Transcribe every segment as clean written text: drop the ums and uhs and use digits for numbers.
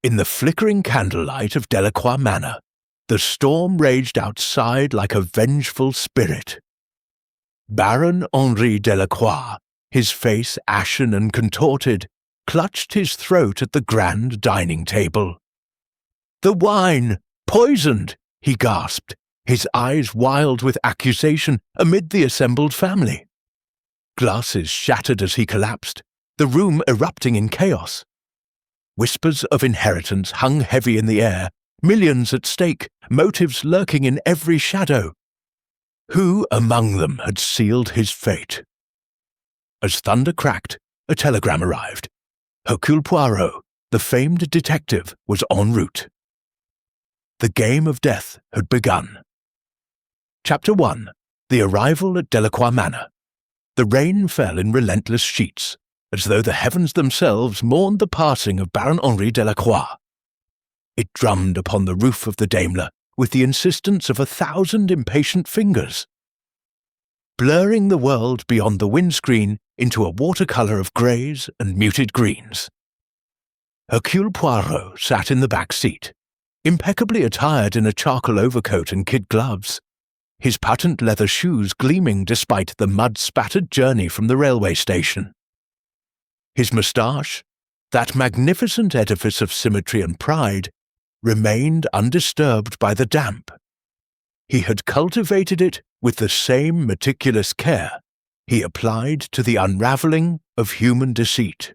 In the flickering candlelight of Delacroix Manor, the storm raged outside like a vengeful spirit. Baron Henri Delacroix, his face ashen and contorted, clutched his throat at the grand dining table. "The wine! Poisoned!" he gasped, his eyes wild with accusation amid the assembled family. Glasses shattered as he collapsed, the room erupting in chaos. Whispers of inheritance hung heavy in the air, millions at stake, motives lurking in every shadow. Who among them had sealed his fate? As thunder cracked, a telegram arrived. Hercule Poirot, the famed detective, was en route. The game of death had begun. Chapter 1. The arrival at Delacroix Manor. The rain fell in relentless sheets, as though the heavens themselves mourned the passing of Baron Henri Delacroix. It drummed upon the roof of the Daimler with the insistence of 1,000 impatient fingers, blurring the world beyond the windscreen into a watercolour of greys and muted greens. Hercule Poirot sat in the back seat, impeccably attired in a charcoal overcoat and kid gloves, his patent leather shoes gleaming despite the mud-spattered journey from the railway station. His moustache, that magnificent edifice of symmetry and pride, remained undisturbed by the damp. He had cultivated it with the same meticulous care he applied to the unravelling of human deceit.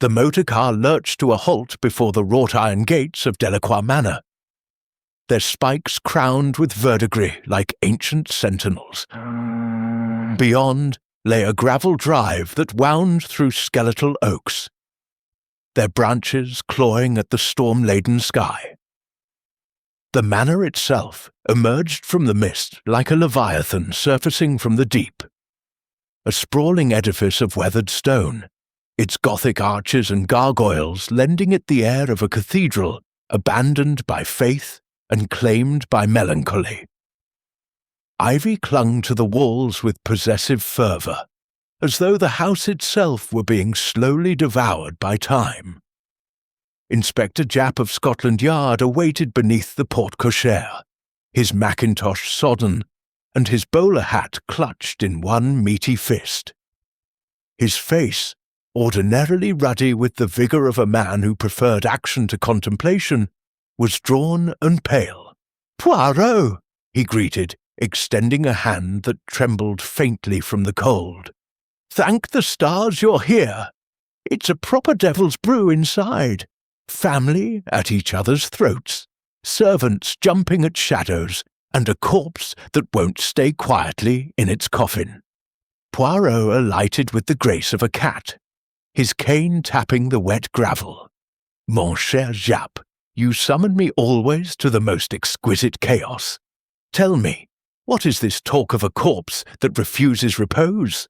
The motor car lurched to a halt before the wrought-iron gates of Delacroix Manor, their spikes crowned with verdigris like ancient sentinels. Beyond lay a gravel drive that wound through skeletal oaks, their branches clawing at the storm-laden sky. The manor itself emerged from the mist like a leviathan surfacing from the deep, a sprawling edifice of weathered stone, its Gothic arches and gargoyles lending it the air of a cathedral abandoned by faith and claimed by melancholy. Ivy clung to the walls with possessive fervour, as though the house itself were being slowly devoured by time. Inspector Japp of Scotland Yard awaited beneath the porte-cochere, his mackintosh sodden, and his bowler hat clutched in one meaty fist. His face, ordinarily ruddy with the vigour of a man who preferred action to contemplation, was drawn and pale. "Poirot!" he greeted, extending a hand that trembled faintly from the cold. "Thank the stars you're here. It's a proper devil's brew inside. Family at each other's throats, servants jumping at shadows, and a corpse that won't stay quietly in its coffin." Poirot alighted with the grace of a cat, his cane tapping the wet gravel. "Mon cher Japp, you summon me always to the most exquisite chaos. Tell me, what is this talk of a corpse that refuses repose?"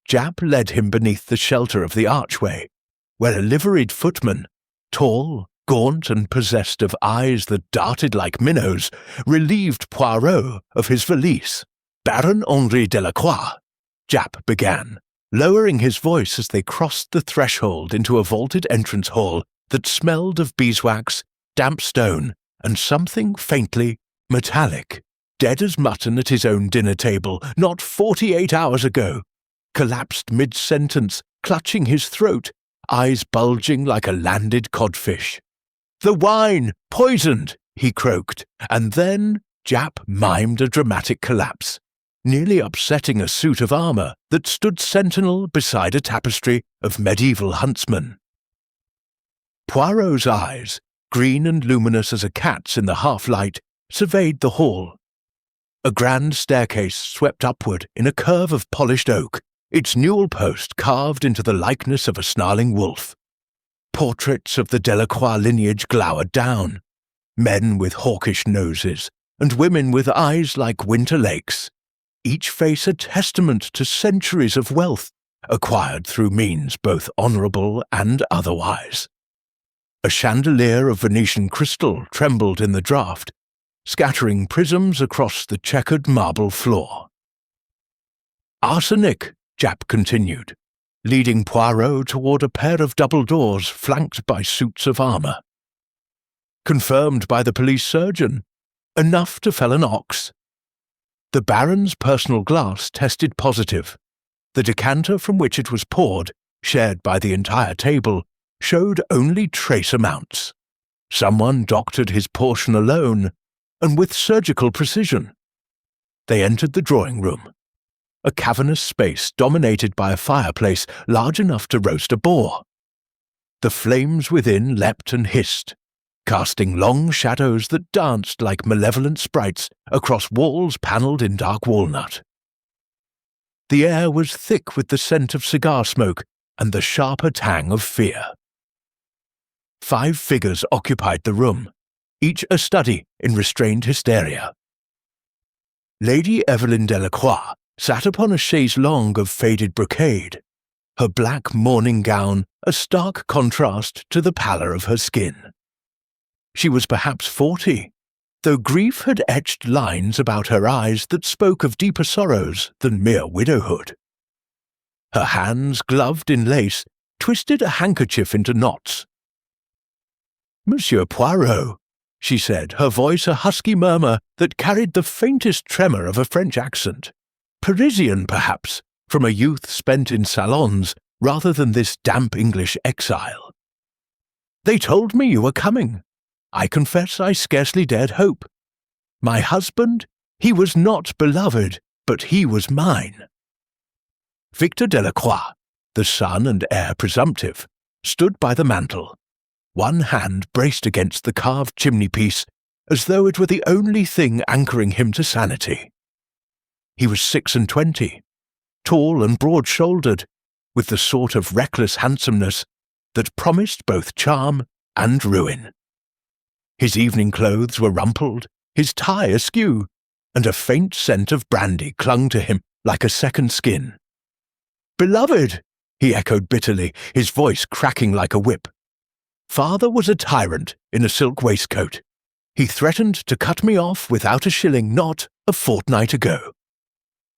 Japp led him beneath the shelter of the archway, where a liveried footman, tall, gaunt, and possessed of eyes that darted like minnows, relieved Poirot of his valise. "Baron Henri Delacroix," Japp began, lowering his voice as they crossed the threshold into a vaulted entrance hall that smelled of beeswax, damp stone, and something faintly metallic, dead as mutton at his own dinner table not 48 hours ago, collapsed mid-sentence, clutching his throat, eyes bulging like a landed codfish. "The wine! Poisoned!" he croaked, and then Japp mimed a dramatic collapse, nearly upsetting a suit of armour that stood sentinel beside a tapestry of medieval huntsmen. Poirot's eyes, green and luminous as a cat's in the half-light, surveyed the hall. A grand staircase swept upward in a curve of polished oak, its newel post carved into the likeness of a snarling wolf. Portraits of the Delacroix lineage glowered down, men with hawkish noses, and women with eyes like winter lakes, each face a testament to centuries of wealth, acquired through means both honourable and otherwise. A chandelier of Venetian crystal trembled in the draught, scattering prisms across the checkered marble floor. "Arsenic," Japp continued, leading Poirot toward a pair of double doors flanked by suits of armour. Confirmed by the police surgeon, enough to fell an ox. The Baron's personal glass tested positive. The decanter from which it was poured, shared by the entire table, showed only trace amounts. Someone doctored his portion alone, and with surgical precision. They entered the drawing room, a cavernous space dominated by a fireplace large enough to roast a boar. The flames within leapt and hissed, casting long shadows that danced like malevolent sprites across walls panelled in dark walnut. The air was thick with the scent of cigar smoke and the sharper tang of fear. 5 figures occupied the room, each a study in restrained hysteria. Lady Evelyn Delacroix sat upon a chaise longue of faded brocade, her black mourning gown a stark contrast to the pallor of her skin. She was perhaps 40, though grief had etched lines about her eyes that spoke of deeper sorrows than mere widowhood. Her hands, gloved in lace, twisted a handkerchief into knots. "Monsieur Poirot," she said, her voice a husky murmur that carried the faintest tremor of a French accent. Parisian, perhaps, from a youth spent in salons rather than this damp English exile. "They told me you were coming. I confess I scarcely dared hope. My husband, he was not beloved, but he was mine." Victor Delacroix, the son and heir presumptive, stood by the mantel, one hand braced against the carved chimney-piece as though it were the only thing anchoring him to sanity. He was 26, tall and broad-shouldered, with the sort of reckless handsomeness that promised both charm and ruin. His evening clothes were rumpled, his tie askew, and a faint scent of brandy clung to him like a second skin. "Beloved!" he echoed bitterly, his voice cracking like a whip. "Father was a tyrant in a silk waistcoat. He threatened to cut me off without a shilling not a fortnight ago.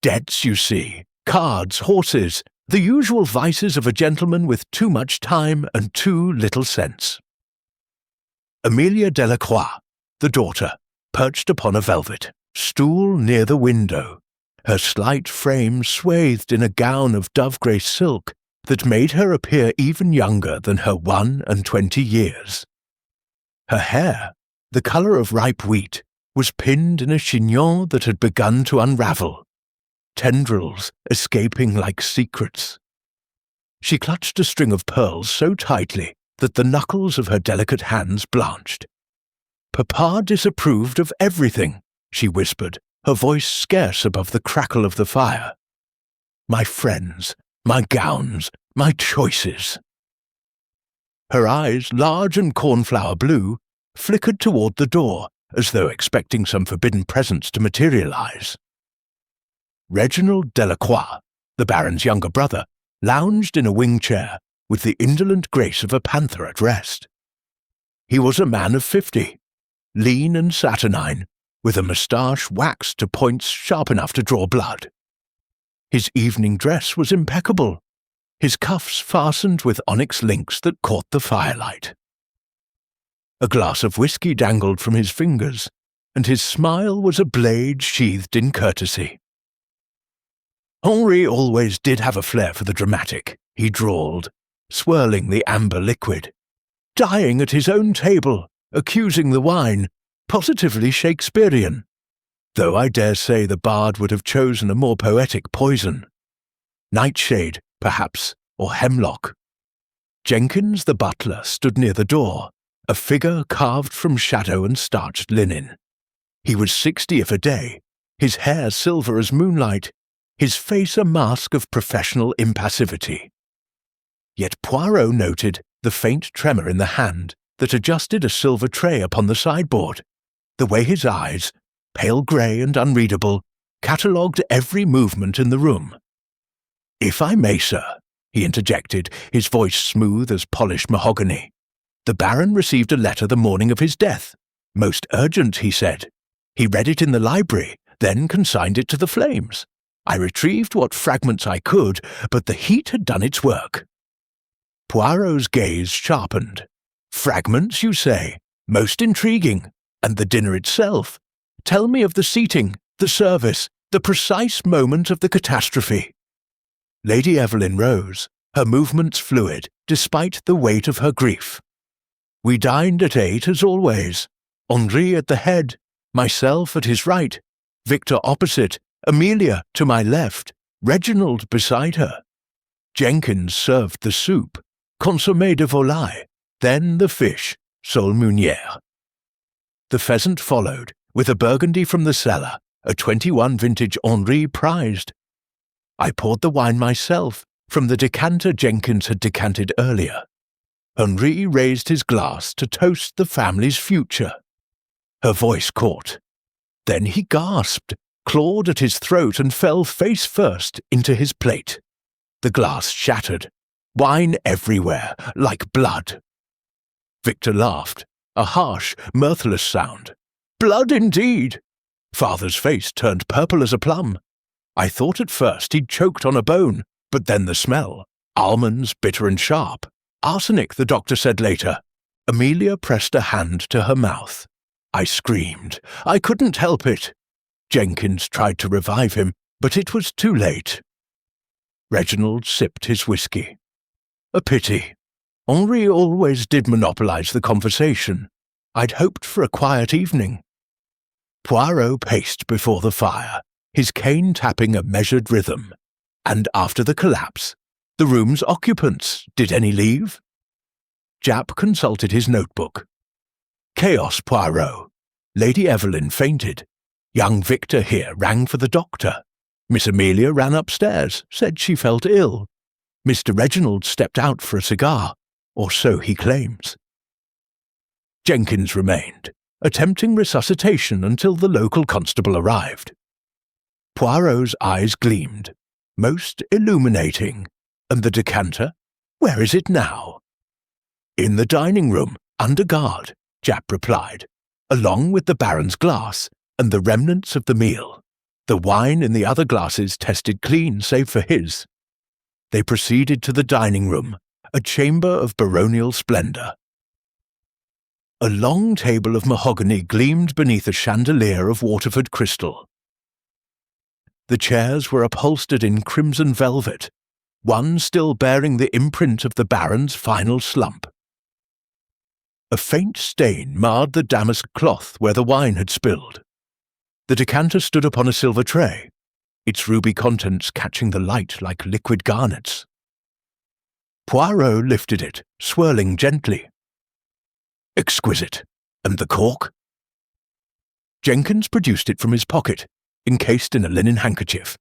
Debts, you see, cards, horses, the usual vices of a gentleman with too much time and too little sense." Amelia Delacroix, the daughter, perched upon a velvet stool near the window, her slight frame swathed in a gown of dove-grey silk that made her appear even younger than her 21 years. Her hair, the colour of ripe wheat, was pinned in a chignon that had begun to unravel, tendrils escaping like secrets. She clutched a string of pearls so tightly that the knuckles of her delicate hands blanched. "Papa disapproved of everything," she whispered, her voice scarce above the crackle of the fire. "My friends, my gowns, my choices." Her eyes, large and cornflower blue, flickered toward the door as though expecting some forbidden presence to materialize. Reginald Delacroix, the Baron's younger brother, lounged in a wing chair with the indolent grace of a panther at rest. He was a man of 50, lean and saturnine, with a moustache waxed to points sharp enough to draw blood. His evening dress was impeccable, his cuffs fastened with onyx links that caught the firelight. A glass of whisky dangled from his fingers, and his smile was a blade sheathed in courtesy. "Henri always did have a flair for the dramatic," he drawled, swirling the amber liquid. "Dying at his own table, accusing the wine, positively Shakespearean, though I dare say the bard would have chosen a more poetic poison. Nightshade, perhaps, or hemlock." Jenkins, the butler, stood near the door, a figure carved from shadow and starched linen. He was 60th a day, his hair silver as moonlight, his face a mask of professional impassivity. Yet Poirot noted the faint tremor in the hand that adjusted a silver tray upon the sideboard, the way his eyes, pale grey and unreadable, catalogued every movement in the room. "If I may, sir," he interjected, his voice smooth as polished mahogany. "The Baron received a letter the morning of his death. Most urgent, he said. He read it in the library, then consigned it to the flames. I retrieved what fragments I could, but the heat had done its work. Poirot's gaze sharpened. Fragments, you say? Most intriguing. And the dinner itself? Tell me of the seating, the service, the precise moment of the catastrophe. Lady Evelyn rose, her movements fluid, despite the weight of her grief. We dined at 8 as always. Henri at the head, myself at his right, Victor opposite, Amelia to my left, Reginald beside her. Jenkins served the soup, consommé de volaille, then the fish, sole meunière. The pheasant followed, with a burgundy from the cellar, a 21 vintage Henri prized. I poured the wine myself, from the decanter Jenkins had decanted earlier. Henri raised his glass to toast the family's future. Her voice caught. Then he gasped, clawed at his throat and fell face first into his plate. The glass shattered. Wine everywhere, like blood. Victor laughed, a harsh, mirthless sound. Blood indeed! Father's face turned purple as a plum. I thought at first he'd choked on a bone, but then the smell. Almonds, bitter and sharp. Arsenic, the doctor said later. Amelia pressed a hand to her mouth. I screamed. I couldn't help it. Jenkins tried to revive him, but it was too late. Reginald sipped his whiskey. A pity. Henri always did monopolize the conversation. I'd hoped for a quiet evening. Poirot paced before the fire, his cane tapping a measured rhythm. And after the collapse, the room's occupants, did any leave? Japp consulted his notebook. Chaos, Poirot. Lady Evelyn fainted. Young Victor here rang for the doctor. Miss Amelia ran upstairs, said she felt ill. Mr. Reginald stepped out for a cigar, or so he claims. Jenkins remained, attempting resuscitation until the local constable arrived. Poirot's eyes gleamed, most illuminating. And the decanter? Where is it now? In the dining room, under guard, Japp replied, along with the Baron's glass and the remnants of the meal. The wine in the other glasses tested clean, save for his. They proceeded to the dining room, a chamber of baronial splendor. A long table of mahogany gleamed beneath a chandelier of Waterford crystal. The chairs were upholstered in crimson velvet, one still bearing the imprint of the Baron's final slump. A faint stain marred the damask cloth where the wine had spilled. The decanter stood upon a silver tray, its ruby contents catching the light like liquid garnets. Poirot lifted it, swirling gently. Exquisite. And the cork? Jenkins produced it from his pocket, encased in a linen handkerchief.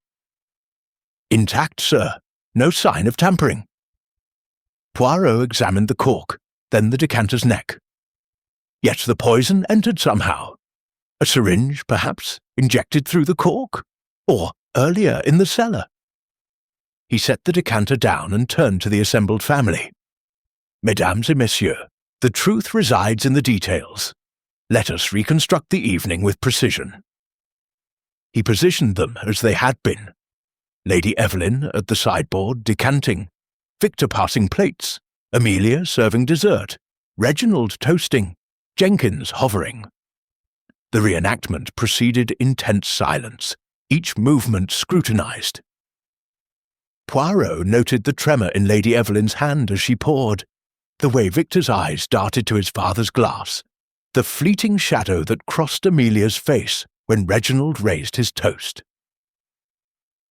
Intact, sir. No sign of tampering. Poirot examined the cork, then the decanter's neck. Yet the poison entered somehow. A syringe, perhaps, injected through the cork? Or earlier in the cellar? He set the decanter down and turned to the assembled family. Mesdames et messieurs, the truth resides in the details. Let us reconstruct the evening with precision. He positioned them as they had been. Lady Evelyn at the sideboard decanting, Victor passing plates, Amelia serving dessert, Reginald toasting, Jenkins hovering. The reenactment proceeded in tense silence, each movement scrutinized. Poirot noted the tremor in Lady Evelyn's hand as she poured, the way Victor's eyes darted to his father's glass, the fleeting shadow that crossed Amelia's face when Reginald raised his toast.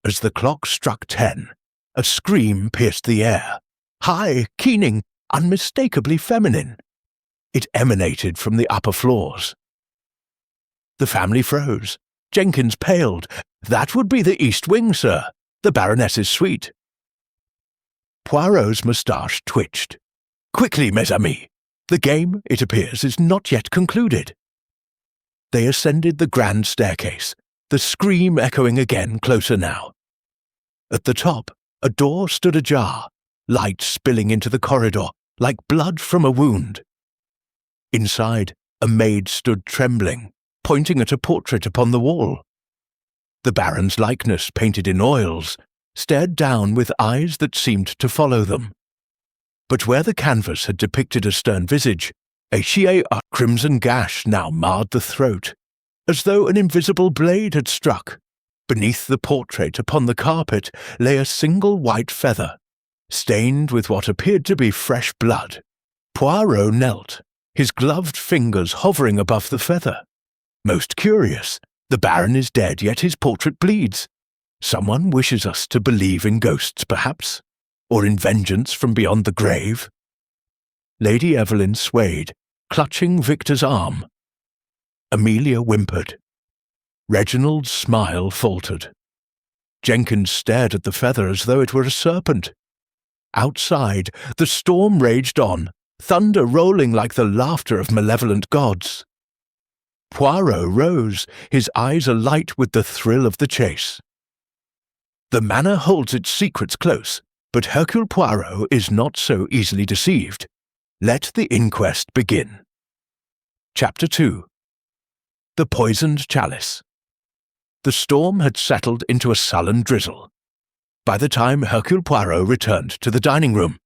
As the clock struck 10, a scream pierced the air, high, keening, unmistakably feminine. It emanated from the upper floors. The family froze. Jenkins paled. That would be the East Wing, sir, the Baroness's suite. Poirot's moustache twitched. Quickly, mes amis. The game, it appears, is not yet concluded. They ascended the grand staircase, the scream echoing again closer now. At the top, a door stood ajar, light spilling into the corridor like blood from a wound. Inside, a maid stood trembling, pointing at a portrait upon the wall. the Baron's likeness painted in oils, stared down with eyes that seemed to follow them. But where the canvas had depicted a stern visage, a crimson gash now marred the throat, as though an invisible blade had struck. Beneath the portrait upon the carpet lay a single white feather, stained with what appeared to be fresh blood. Poirot knelt, his gloved fingers hovering above the feather. Most curious, the Baron is dead, yet his portrait bleeds. Someone wishes us to believe in ghosts, perhaps, or in vengeance from beyond the grave. Lady Evelyn swayed, clutching Victor's arm. Amelia whimpered. Reginald's smile faltered. Jenkins stared at the feather as though it were a serpent. Outside, the storm raged on, thunder rolling like the laughter of malevolent gods. Poirot rose, his eyes alight with the thrill of the chase. The manor holds its secrets close, but Hercule Poirot is not so easily deceived. Let the inquest begin. Chapter 2. The Poisoned Chalice. The storm had settled into a sullen drizzle. By the time Hercule Poirot returned to the dining room,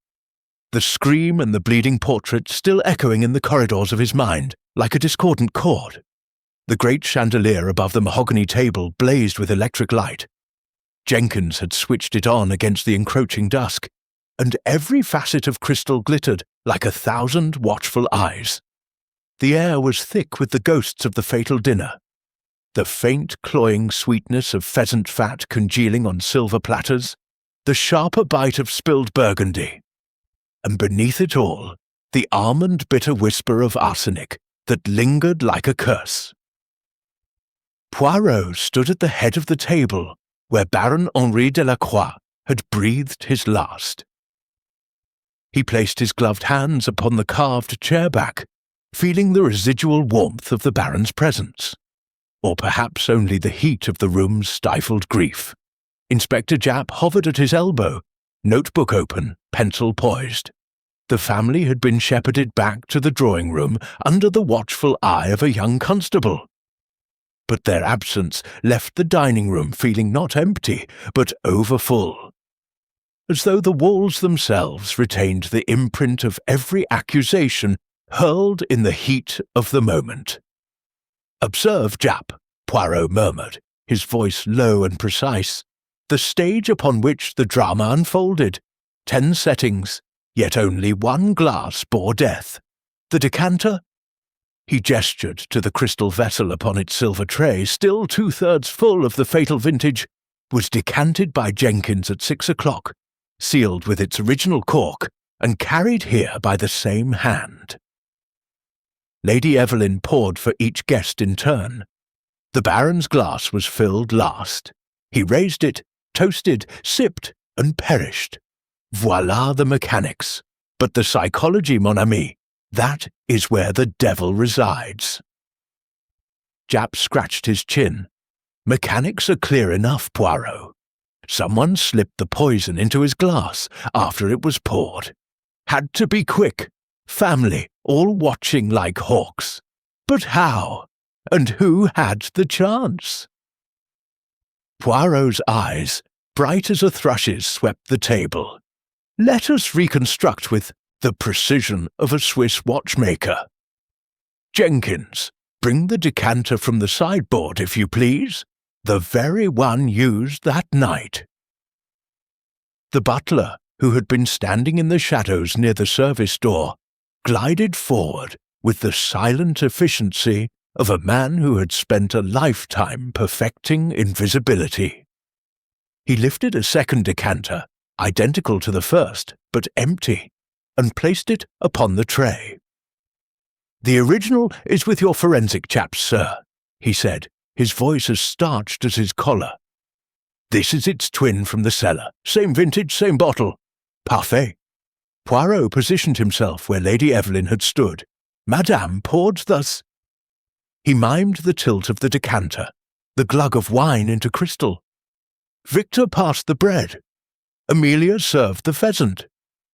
the scream and the bleeding portrait still echoing in the corridors of his mind like a discordant chord. The great chandelier above the mahogany table blazed with electric light. Jenkins had switched it on against the encroaching dusk, and every facet of crystal glittered like 1,000 watchful eyes. The air was thick with the ghosts of the fatal dinner. The faint, cloying sweetness of pheasant fat congealing on silver platters, the sharper bite of spilled burgundy, and beneath it all, the almond-bitter whisper of arsenic that lingered like a curse. Poirot stood at the head of the table where Baron Henri Delacroix had breathed his last. He placed his gloved hands upon the carved chair-back, feeling the residual warmth of the Baron's presence, or perhaps only the heat of the room's stifled grief. Inspector Japp hovered at his elbow, notebook open, pencil poised. The family had been shepherded back to the drawing-room under the watchful eye of a young constable. But their absence left the dining-room feeling not empty, but overfull, as though the walls themselves retained the imprint of every accusation hurled in the heat of the moment. "Observe, Japp," Poirot murmured, his voice low and precise, "the stage upon which the drama unfolded. 10 settings, yet only 1 glass bore death. The decanter—" He gestured to the crystal vessel upon its silver tray, still 2/3 full of the fatal vintage, was decanted by Jenkins at 6 o'clock, sealed with its original cork, and carried here by the same hand. Lady Evelyn poured for each guest in turn. The Baron's glass was filled last. He raised it, toasted, sipped, and perished. Voila the mechanics. But the psychology, mon ami, that is where the devil resides. Japp scratched his chin. Mechanics are clear enough, Poirot. Someone slipped the poison into his glass after it was poured. Had to be quick. Family, all watching like hawks. But how? And who had the chance? Poirot's eyes, bright as a thrush's, swept the table. Let us reconstruct with the precision of a Swiss watchmaker. Jenkins, bring the decanter from the sideboard, if you please. The very one used that night. The butler, who had been standing in the shadows near the service door, glided forward with the silent efficiency of a man who had spent a lifetime perfecting invisibility. He lifted a second decanter, identical to the first, but empty, and placed it upon the tray. "The original is with your forensic chaps, sir," he said, his voice as starched as his collar. "This is its twin from the cellar. Same vintage, same bottle. Parfait." Poirot positioned himself where Lady Evelyn had stood. Madame poured thus. He mimed the tilt of the decanter, the glug of wine into crystal. Victor passed the bread. Amelia served the pheasant.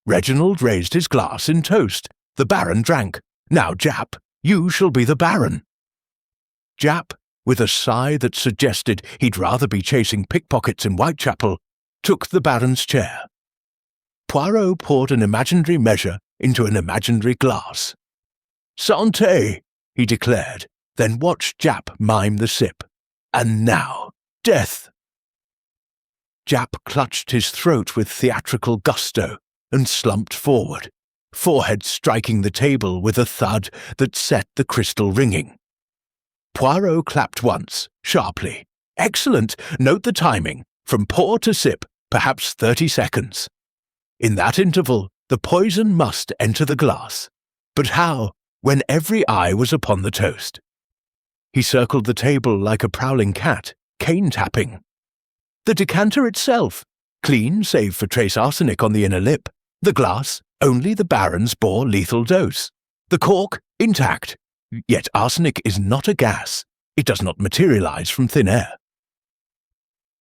Reginald raised his glass in toast. The Baron drank. Now, Japp, you shall be the Baron. Japp, with a sigh that suggested he'd rather be chasing pickpockets in Whitechapel, took the Baron's chair. Poirot poured an imaginary measure into an imaginary glass. "Santé," he declared, then watched Japp mime the sip. "And now, death." Japp clutched his throat with theatrical gusto and slumped forward, forehead striking the table with a thud that set the crystal ringing. Poirot clapped once, sharply. "Excellent! Note the timing. From pour to sip, perhaps 30 seconds. In that interval, the poison must enter the glass. But how, when every eye was upon the toast?" He circled the table like a prowling cat, cane-tapping. "The decanter itself, clean save for trace arsenic on the inner lip. The glass, only the Baron's bore lethal dose. The cork, intact. Yet arsenic is not a gas. It does not materialize from thin air.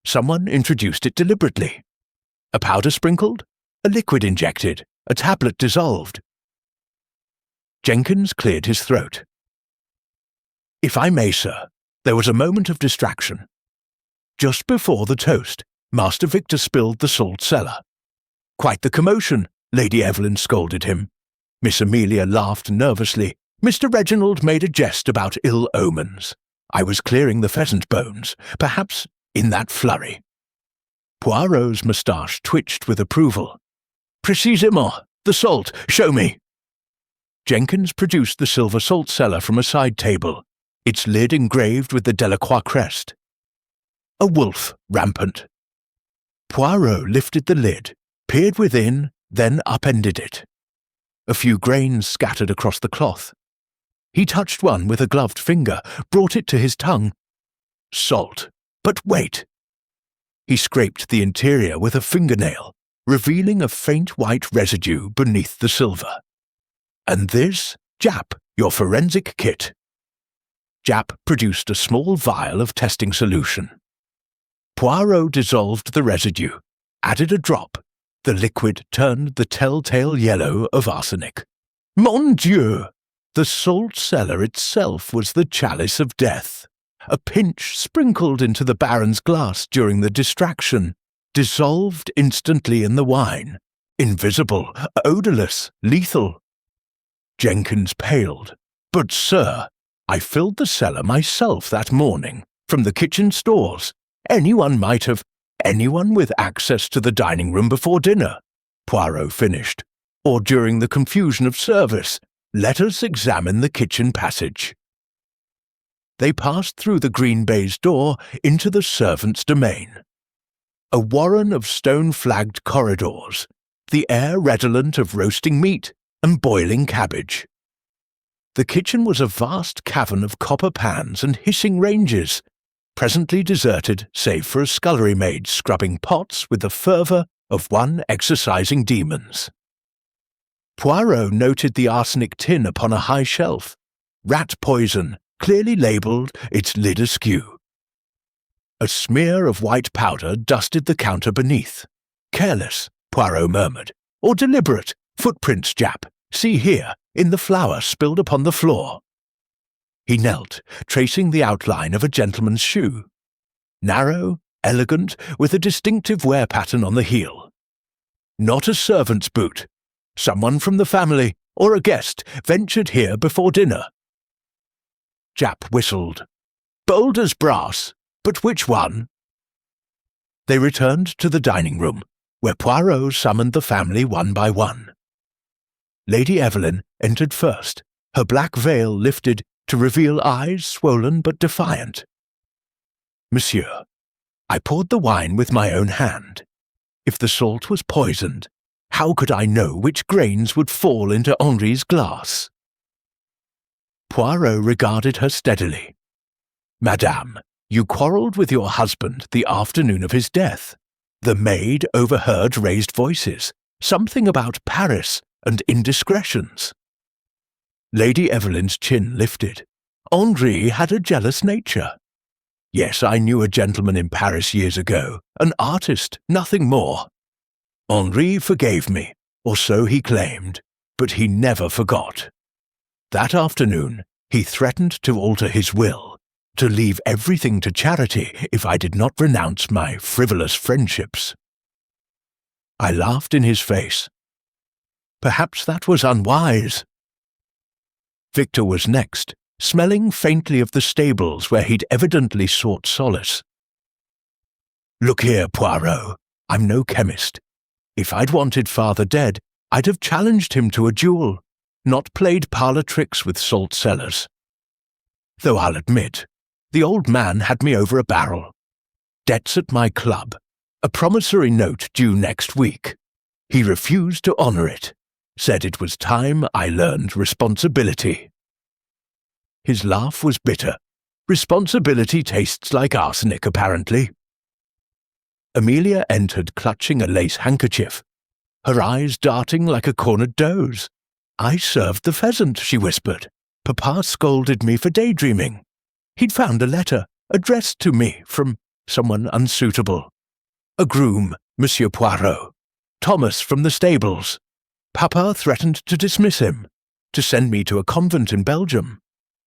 Someone introduced it deliberately. A powder sprinkled, a liquid injected, a tablet dissolved." Jenkins cleared his throat. "If I may, sir, there was a moment of distraction. Just before the toast, Master Victor spilled the salt cellar. Quite the commotion, Lady Evelyn scolded him. Miss Amelia laughed nervously. Mr. Reginald made a jest about ill omens. I was clearing the pheasant bones, perhaps in that flurry." Poirot's moustache twitched with approval. "Précisément, the salt, show me." Jenkins produced the silver salt cellar from a side table, its lid engraved with the Delacroix crest. A wolf rampant. Poirot lifted the lid, peered within, then upended it. A few grains scattered across the cloth. He touched one with a gloved finger, brought it to his tongue. Salt. But wait. He scraped the interior with a fingernail, revealing a faint white residue beneath the silver. "And this, Japp, your forensic kit." Japp produced a small vial of testing solution. Poirot dissolved the residue, added a drop. The liquid turned the telltale yellow of arsenic. Mon Dieu! The salt cellar itself was the chalice of death. A pinch sprinkled into the Baron's glass during the distraction, dissolved instantly in the wine. Invisible, odourless, lethal. Jenkins paled. "But, sir, I filled the cellar myself that morning, from the kitchen stores. Anyone with access to the dining room before dinner," Poirot finished. "Or during the confusion of service. Let us examine the kitchen passage." They passed through the green baize door into the servants' domain. A warren of stone-flagged corridors, the air redolent of roasting meat and boiling cabbage. The kitchen was a vast cavern of copper pans and hissing ranges, presently deserted save for a scullery maid scrubbing pots with the fervour of one exorcising demons. Poirot noted the arsenic tin upon a high shelf. Rat poison, clearly labelled, its lid askew. A smear of white powder dusted the counter beneath. "Careless," Poirot murmured. "Or deliberate. Footprints, Japp. See here, in the flour spilled upon the floor." He knelt, tracing the outline of a gentleman's shoe. Narrow, elegant, with a distinctive wear pattern on the heel. Not a servant's boot. Someone from the family, or a guest, ventured here before dinner. Japp whistled. "Bold as brass. But which one?" They returned to the dining room, where Poirot summoned the family one by one. Lady Evelyn entered first, her black veil lifted to reveal eyes swollen but defiant. "Monsieur, I poured the wine with my own hand. If the salt was poisoned, how could I know which grains would fall into Henri's glass?" Poirot regarded her steadily. "Madame, you quarrelled with your husband the afternoon of his death. The maid overheard raised voices, something about Paris and indiscretions." Lady Evelyn's chin lifted. "Henri had a jealous nature. Yes, I knew a gentleman in Paris years ago, an artist, nothing more. Henri forgave me, or so he claimed, but he never forgot. That afternoon, he threatened to alter his will, to leave everything to charity if I did not renounce my frivolous friendships. I laughed in his face. Perhaps that was unwise. Victor was next, smelling faintly of the stables where he'd evidently sought solace. Look here, Poirot, I'm no chemist. If I'd wanted father dead, I'd have challenged him to a duel, not played parlour tricks with salt cellars. Though I'll admit, the old man had me over a barrel. Debts at my club, a promissory note due next week. He refused to honour it, said it was time I learned responsibility. His laugh was bitter. Responsibility tastes like arsenic, apparently. Amelia entered clutching a lace handkerchief, her eyes darting like a cornered doe's. I served the pheasant, she whispered. Papa scolded me for daydreaming. He'd found a letter, addressed to me from someone unsuitable. A groom, Monsieur Poirot. Thomas from the stables. Papa threatened to dismiss him, to send me to a convent in Belgium.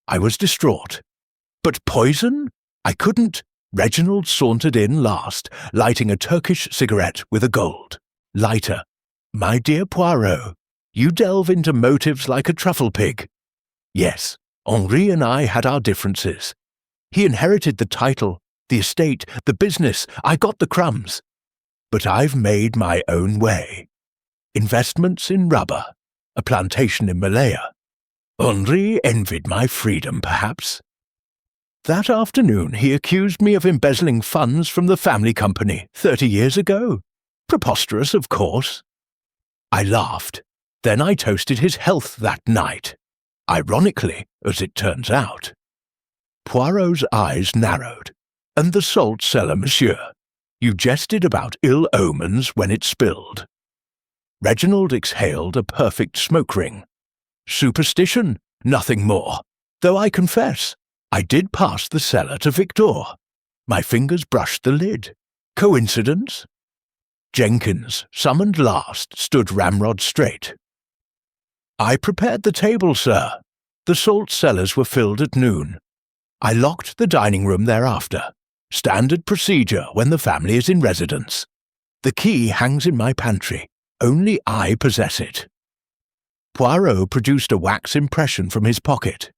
I was distraught. But poison? I couldn't. Reginald sauntered in last, lighting a Turkish cigarette with a gold lighter. My dear Poirot, you delve into motives like a truffle pig. Yes, Henri and I had our differences. He inherited the title, the estate, the business. I got the crumbs. But I've made my own way. Investments in rubber, a plantation in Malaya. Henri envied my freedom, perhaps. That afternoon he accused me of embezzling funds from the family company 30 years ago. Preposterous, of course. I laughed. Then I toasted his health that night. Ironically, as it turns out. Poirot's eyes narrowed. And the salt cellar, monsieur. You jested about ill omens when it spilled. Reginald exhaled a perfect smoke ring. Superstition, nothing more. Though I confess, I did pass the cellar to Victor. My fingers brushed the lid. Coincidence? Jenkins, summoned last, stood ramrod straight. I prepared the table, sir. The salt cellars were filled at noon. I locked the dining room thereafter. Standard procedure when the family is in residence. The key hangs in my pantry. Only I possess it. Poirot produced a wax impression from his pocket.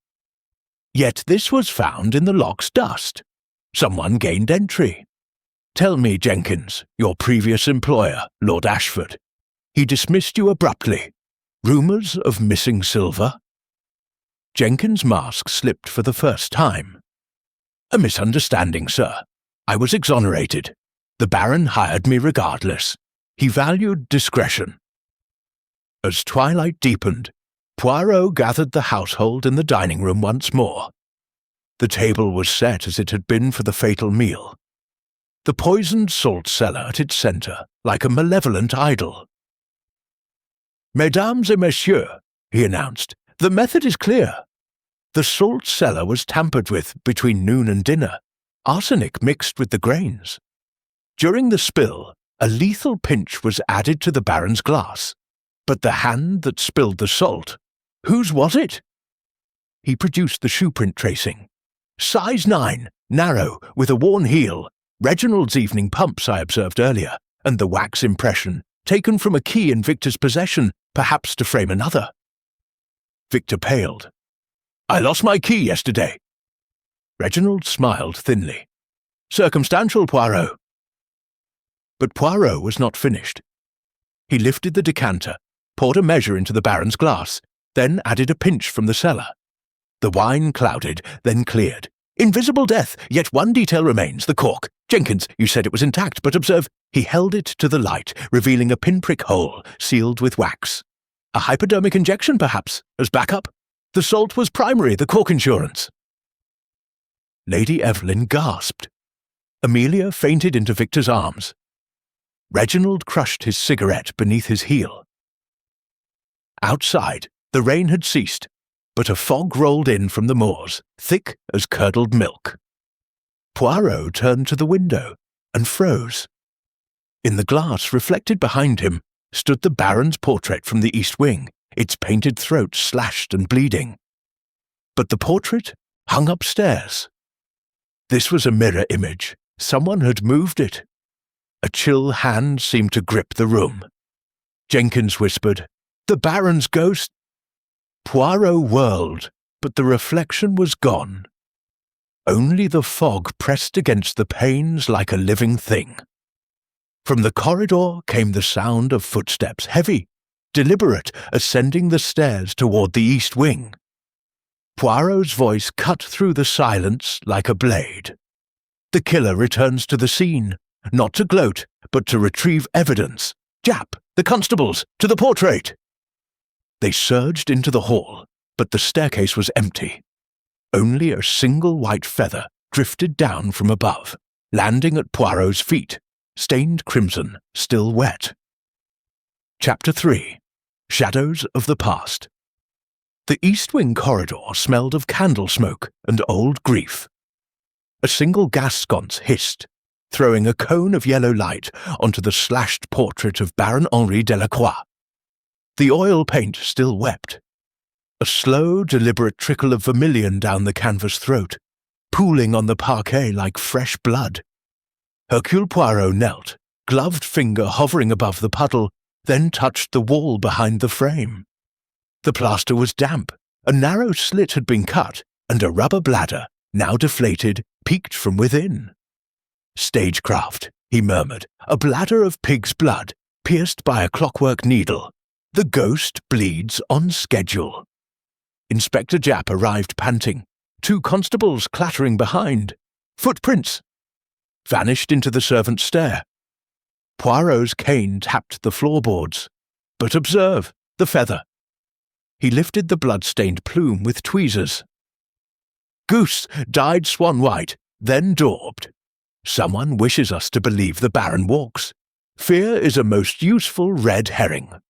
Yet this was found in the lock's dust. Someone gained entry. Tell me, Jenkins, your previous employer, Lord Ashford. He dismissed you abruptly. Rumours of missing silver? Jenkins' mask slipped for the first time. A misunderstanding, sir. I was exonerated. The Baron hired me regardless. He valued discretion. As twilight deepened, Poirot gathered the household in the dining room once more. The table was set as it had been for the fatal meal. The poisoned salt cellar at its centre, like a malevolent idol. Mesdames et messieurs, he announced, the method is clear. The salt cellar was tampered with between noon and dinner, arsenic mixed with the grains. During the spill, a lethal pinch was added to the Baron's glass. But the hand that spilled the salt, whose was it? He produced the shoe print tracing. Size 9, narrow, with a worn heel. Reginald's evening pumps I observed earlier, and the wax impression, taken from a key in Victor's possession, perhaps to frame another. Victor paled. I lost my key yesterday. Reginald smiled thinly. Circumstantial, Poirot. But Poirot was not finished. He lifted the decanter, poured a measure into the Baron's glass, then added a pinch from the cellar. The wine clouded, then cleared. Invisible death, yet one detail remains, the cork. Jenkins, you said it was intact, but observe, he held it to the light, revealing a pinprick hole, sealed with wax. A hypodermic injection, perhaps, as backup? The salt was primary, the cork insurance. Lady Evelyn gasped. Amelia fainted into Victor's arms. Reginald crushed his cigarette beneath his heel. Outside, the rain had ceased, but a fog rolled in from the moors, thick as curdled milk. Poirot turned to the window and froze. In the glass reflected behind him stood the Baron's portrait from the east wing, its painted throat slashed and bleeding. But the portrait hung upstairs, This was a mirror image. Someone had moved it. A chill hand seemed to grip the room. Jenkins whispered, "The Baron's ghost." Poirot whirled, but the reflection was gone. Only the fog pressed against the panes like a living thing. From the corridor came the sound of footsteps, heavy, deliberate, ascending the stairs toward the east wing. Poirot's voice cut through the silence like a blade. The killer returns to the scene, not to gloat, but to retrieve evidence. "Jap, the constables, to the portrait!" They surged into the hall, but the staircase was empty. Only a single white feather drifted down from above, landing at Poirot's feet, stained crimson, still wet. Chapter 3. Shadows of the Past. The East Wing corridor smelled of candle smoke and old grief. A single gas sconce hissed, throwing a cone of yellow light onto the slashed portrait of Baron Henri Delacroix. The oil paint still wept. A slow, deliberate trickle of vermilion down the canvas throat, pooling on the parquet like fresh blood. Hercule Poirot knelt, gloved finger hovering above the puddle, then touched the wall behind the frame. The plaster was damp, a narrow slit had been cut, and a rubber bladder, now deflated, peeked from within. "Stagecraft," he murmured, "a bladder of pig's blood, pierced by a clockwork needle. The ghost bleeds on schedule." Inspector Japp arrived panting, 2 constables clattering behind. Footprints! Vanished into the servants' stair. Poirot's cane tapped the floorboards. But observe, the feather. He lifted the blood-stained plume with tweezers. "Goose, dyed swan white, then daubed. Someone wishes us to believe the Baron walks. Fear is a most useful red herring."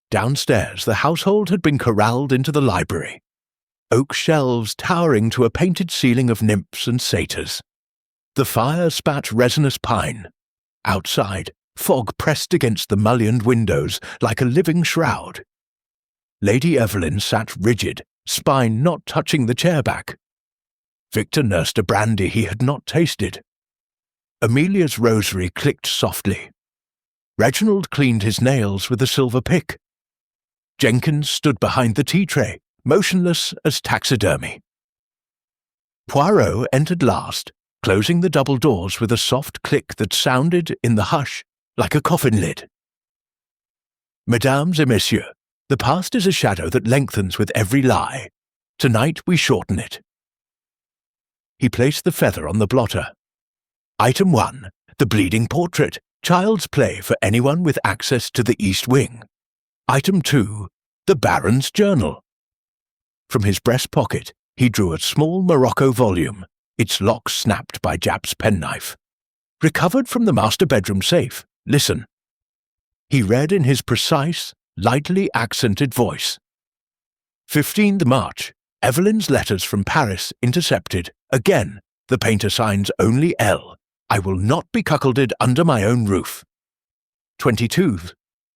Downstairs, the household had been corralled into the library. Oak shelves towering to a painted ceiling of nymphs and satyrs. The fire spat resinous pine. Outside, fog pressed against the mullioned windows like a living shroud. Lady Evelyn sat rigid, spine not touching the chair back. Victor nursed a brandy he had not tasted. Amelia's rosary clicked softly. Reginald cleaned his nails with a silver pick. Jenkins stood behind the tea tray, motionless as taxidermy. Poirot entered last, closing the double doors with a soft click that sounded, in the hush, like a coffin lid. "Mesdames et messieurs, the past is a shadow that lengthens with every lie. Tonight we shorten it." He placed the feather on the blotter. Item 1. The bleeding portrait, child's play for anyone with access to the East Wing. Item 2. The Baron's journal. From his breast pocket, he drew a small Morocco volume, its lock snapped by Japp's penknife. "Recovered from the master bedroom safe. Listen." He read in his precise, lightly accented voice. 15th March. Evelyn's letters from Paris intercepted. Again, the painter signs only L. I will not be cuckolded under my own roof. 22th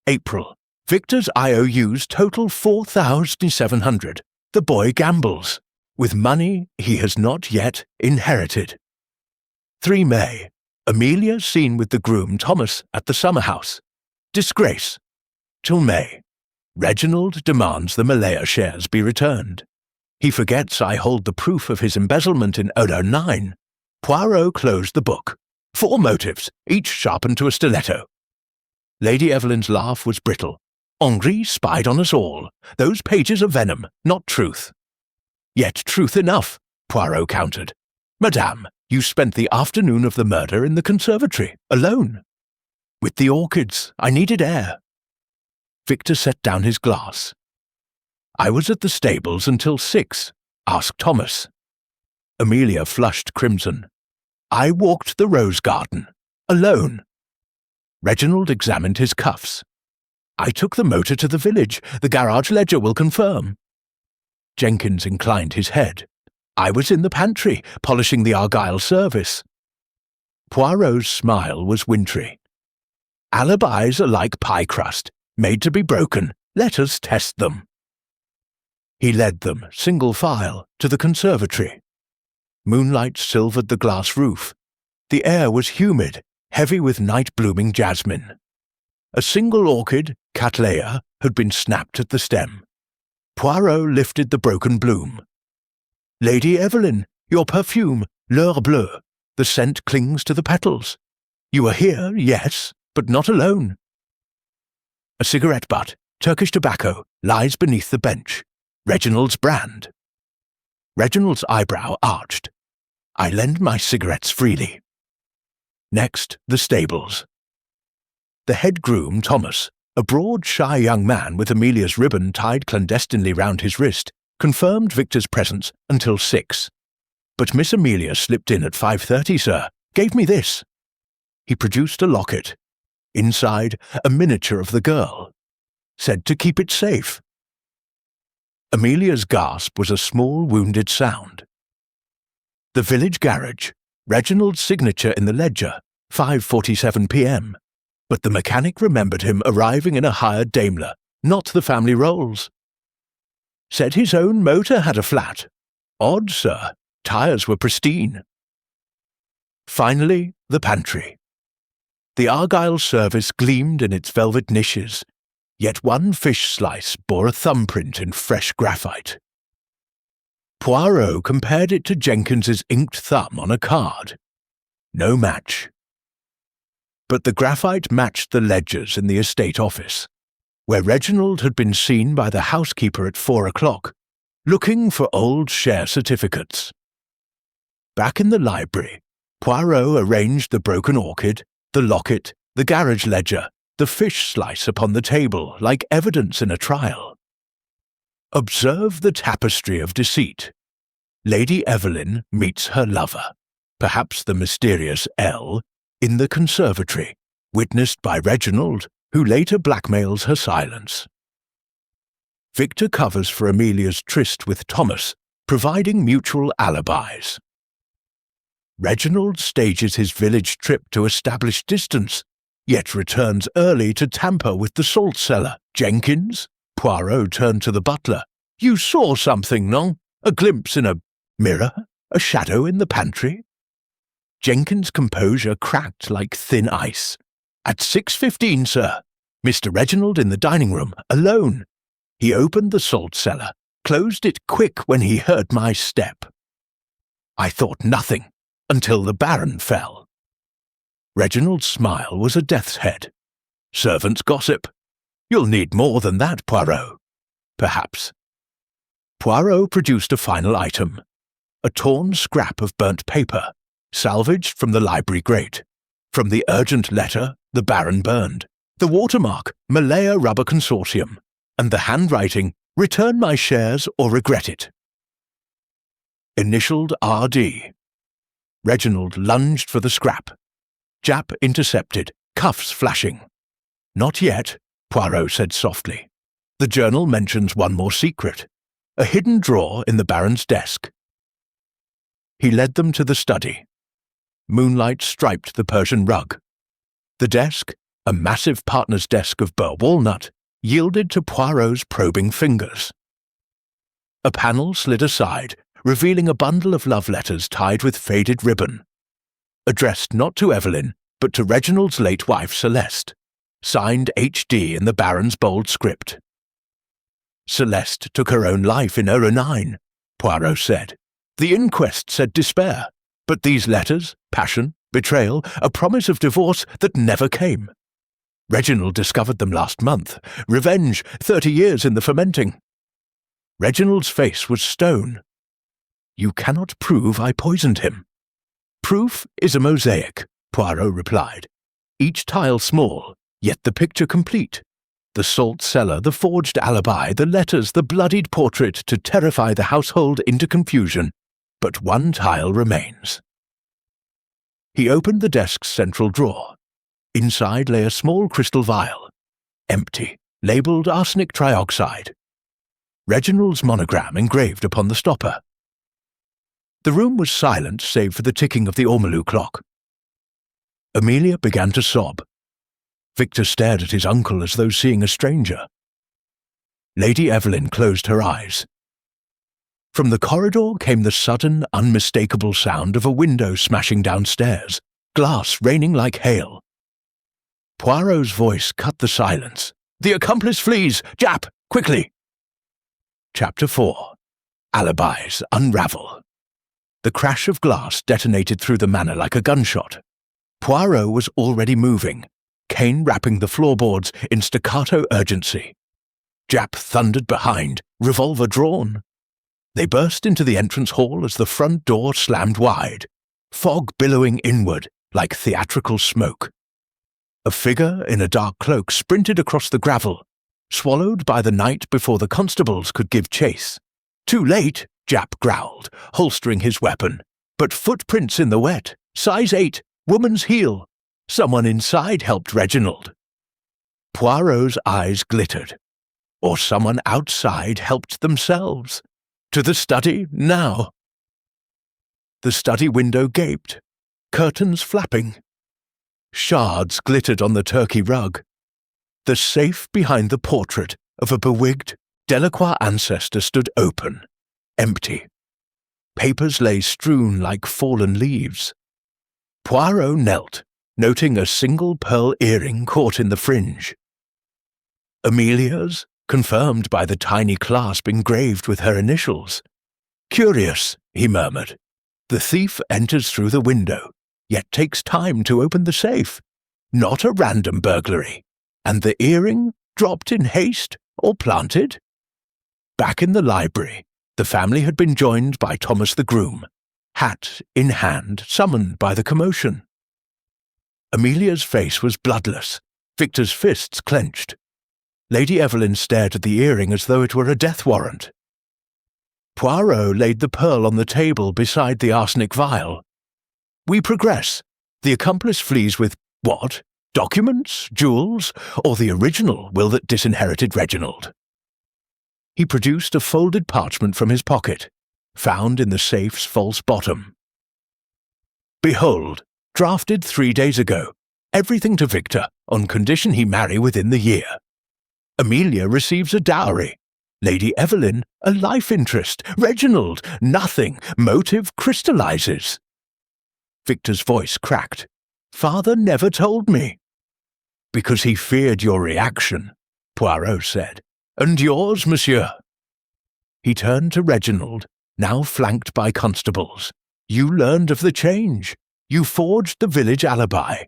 April. Victor's IOUs total 4,700. The boy gambles, with money he has not yet inherited. 3 May. Amelia seen with the groom Thomas at the summer house. Disgrace. Till May. Reginald demands the Malaya shares be returned. He forgets I hold the proof of his embezzlement in Odor 9. Poirot closed the book. 4 motives, each sharpened to a stiletto. Lady Evelyn's laugh was brittle. Henri spied on us all. Those pages are venom, not truth. Yet truth enough, Poirot countered. Madame, you spent the afternoon of the murder in the conservatory, alone. With the orchids, I needed air. Victor set down his glass. I was at the stables until 6. Ask Thomas. Amelia flushed crimson. I walked the rose garden, alone. Reginald examined his cuffs. I took the motor to the village. The garage ledger will confirm. Jenkins inclined his head. I was in the pantry, polishing the Argyle service. Poirot's smile was wintry. Alibis are like pie crust, made to be broken. Let us test them. He led them, single file, to the conservatory. Moonlight silvered the glass roof. The air was humid, heavy with night-blooming jasmine. A single orchid, Cattleya, had been snapped at the stem. Poirot lifted the broken bloom. "Lady Evelyn, your perfume, L'heure bleue. The scent clings to the petals. You are here, yes, but not alone." A cigarette butt, Turkish tobacco, lies beneath the bench. Reginald's brand. Reginald's eyebrow arched. "I lend my cigarettes freely." Next, the stables. The head groom, Thomas, a broad, shy young man with Amelia's ribbon tied clandestinely round his wrist, confirmed Victor's presence until 6. "But Miss Amelia slipped in at 5:30, sir. Gave me this." He produced a locket. Inside, a miniature of the girl. Said to keep it safe. Amelia's gasp was a small, wounded sound. The village garage. Reginald's signature in the ledger, 5:47 p.m. But the mechanic remembered him arriving in a hired Daimler, not the family Rolls. Said his own motor had a flat. Odd, sir. Tyres were pristine. Finally, the pantry. The Argyle service gleamed in its velvet niches, yet one fish slice bore a thumbprint in fresh graphite. Poirot compared it to Jenkins's inked thumb on a card. No match. But the graphite matched the ledgers in the estate office, where Reginald had been seen by the housekeeper at 4 o'clock, looking for old share certificates. Back in the library, Poirot arranged the broken orchid, the locket, the garage ledger, the fish slice upon the table like evidence in a trial. Observe the tapestry of deceit. Lady Evelyn meets her lover, perhaps the mysterious L, in the conservatory, witnessed by Reginald, who later blackmails her silence. Victor covers for Amelia's tryst with Thomas, providing mutual alibis. Reginald stages his village trip to establish distance, yet returns early to tamper with the salt cellar. Jenkins? Poirot turned to the butler. "You saw something, non? A glimpse in a mirror? A shadow in the pantry?" Jenkins' composure cracked like thin ice. "At 6:15, sir. Mr. Reginald in the dining room, alone. He opened the salt cellar, closed it quick when he heard my step. I thought nothing, until the Baron fell." Reginald's smile was a death's head. "Servants' gossip. You'll need more than that, Poirot." "Perhaps." Poirot produced a final item. A torn scrap of burnt paper, salvaged from the library grate. From the urgent letter, the Baron burned. The watermark, Malaya Rubber Consortium. And the handwriting, "Return my shares or regret it." Initialed R.D. Reginald lunged for the scrap. Jap intercepted, cuffs flashing. "Not yet," Poirot said softly. "The journal mentions one more secret. A hidden drawer in the Baron's desk." He led them to the study. Moonlight striped the Persian rug. The desk, a massive partner's desk of burr walnut, yielded to Poirot's probing fingers. A panel slid aside, revealing a bundle of love letters tied with faded ribbon. Addressed not to Evelyn, but to Reginald's late wife Celeste, signed H.D. in the Baron's bold script. "Celeste took her own life in 09, Poirot said. "The inquest said despair, but these letters, passion, betrayal, a promise of divorce that never came. Reginald discovered them last month. Revenge, 30 years in the fermenting." Reginald's face was stone. "You cannot prove I poisoned him." "Proof is a mosaic," Poirot replied. "Each tile small, yet the picture complete. The salt cellar, the forged alibi, the letters, the bloodied portrait to terrify the household into confusion. But one tile remains." He opened the desk's central drawer. Inside lay a small crystal vial, empty, labelled arsenic trioxide. Reginald's monogram engraved upon the stopper. The room was silent save for the ticking of the ormolu clock. Amelia began to sob. Victor stared at his uncle as though seeing a stranger. Lady Evelyn closed her eyes. From the corridor came the sudden, unmistakable sound of a window smashing downstairs, glass raining like hail. Poirot's voice cut the silence. "The accomplice flees! Jap, quickly!" Chapter 4. Alibis Unravel. The crash of glass detonated through the manor like a gunshot. Poirot was already moving, cane rapping the floorboards in staccato urgency. Jap thundered behind, revolver drawn. They burst into the entrance hall as the front door slammed wide, fog billowing inward like theatrical smoke. A figure in a dark cloak sprinted across the gravel, swallowed by the night before the constables could give chase. "Too late," Jap growled, holstering his weapon. "But footprints in the wet. Size 8, woman's heel. Someone inside helped Reginald." Poirot's eyes glittered. Or someone outside helped themselves. To the study, now. The study window gaped, curtains flapping. Shards glittered on the turkey rug. The safe behind the portrait of a bewigged Delacroix ancestor stood open, empty. Papers lay strewn like fallen leaves. Poirot knelt, noting a single pearl earring caught in the fringe. Amelia's, confirmed by the tiny clasp engraved with her initials. "Curious," he murmured. "The thief enters through the window, yet takes time to open the safe. Not a random burglary. And the earring dropped in haste or planted?" Back in the library, the family had been joined by Thomas the groom, hat in hand, summoned by the commotion. Amelia's face was bloodless, Victor's fists clenched. Lady Evelyn stared at the earring as though it were a death warrant. Poirot laid the pearl on the table beside the arsenic vial. "We progress. The accomplice flees with what? Documents, jewels, or the original will that disinherited Reginald?" He produced a folded parchment from his pocket, found in the safe's false bottom. "Behold, drafted 3 days ago. Everything to Victor, on condition he marry within the year. Amelia receives a dowry. Lady Evelyn, a life interest. Reginald, nothing. Motive crystallizes." Victor's voice cracked. "Father never told me." "Because he feared your reaction," Poirot said. "And yours, monsieur." He turned to Reginald, now flanked by constables. "You learned of the change. You forged the village alibi.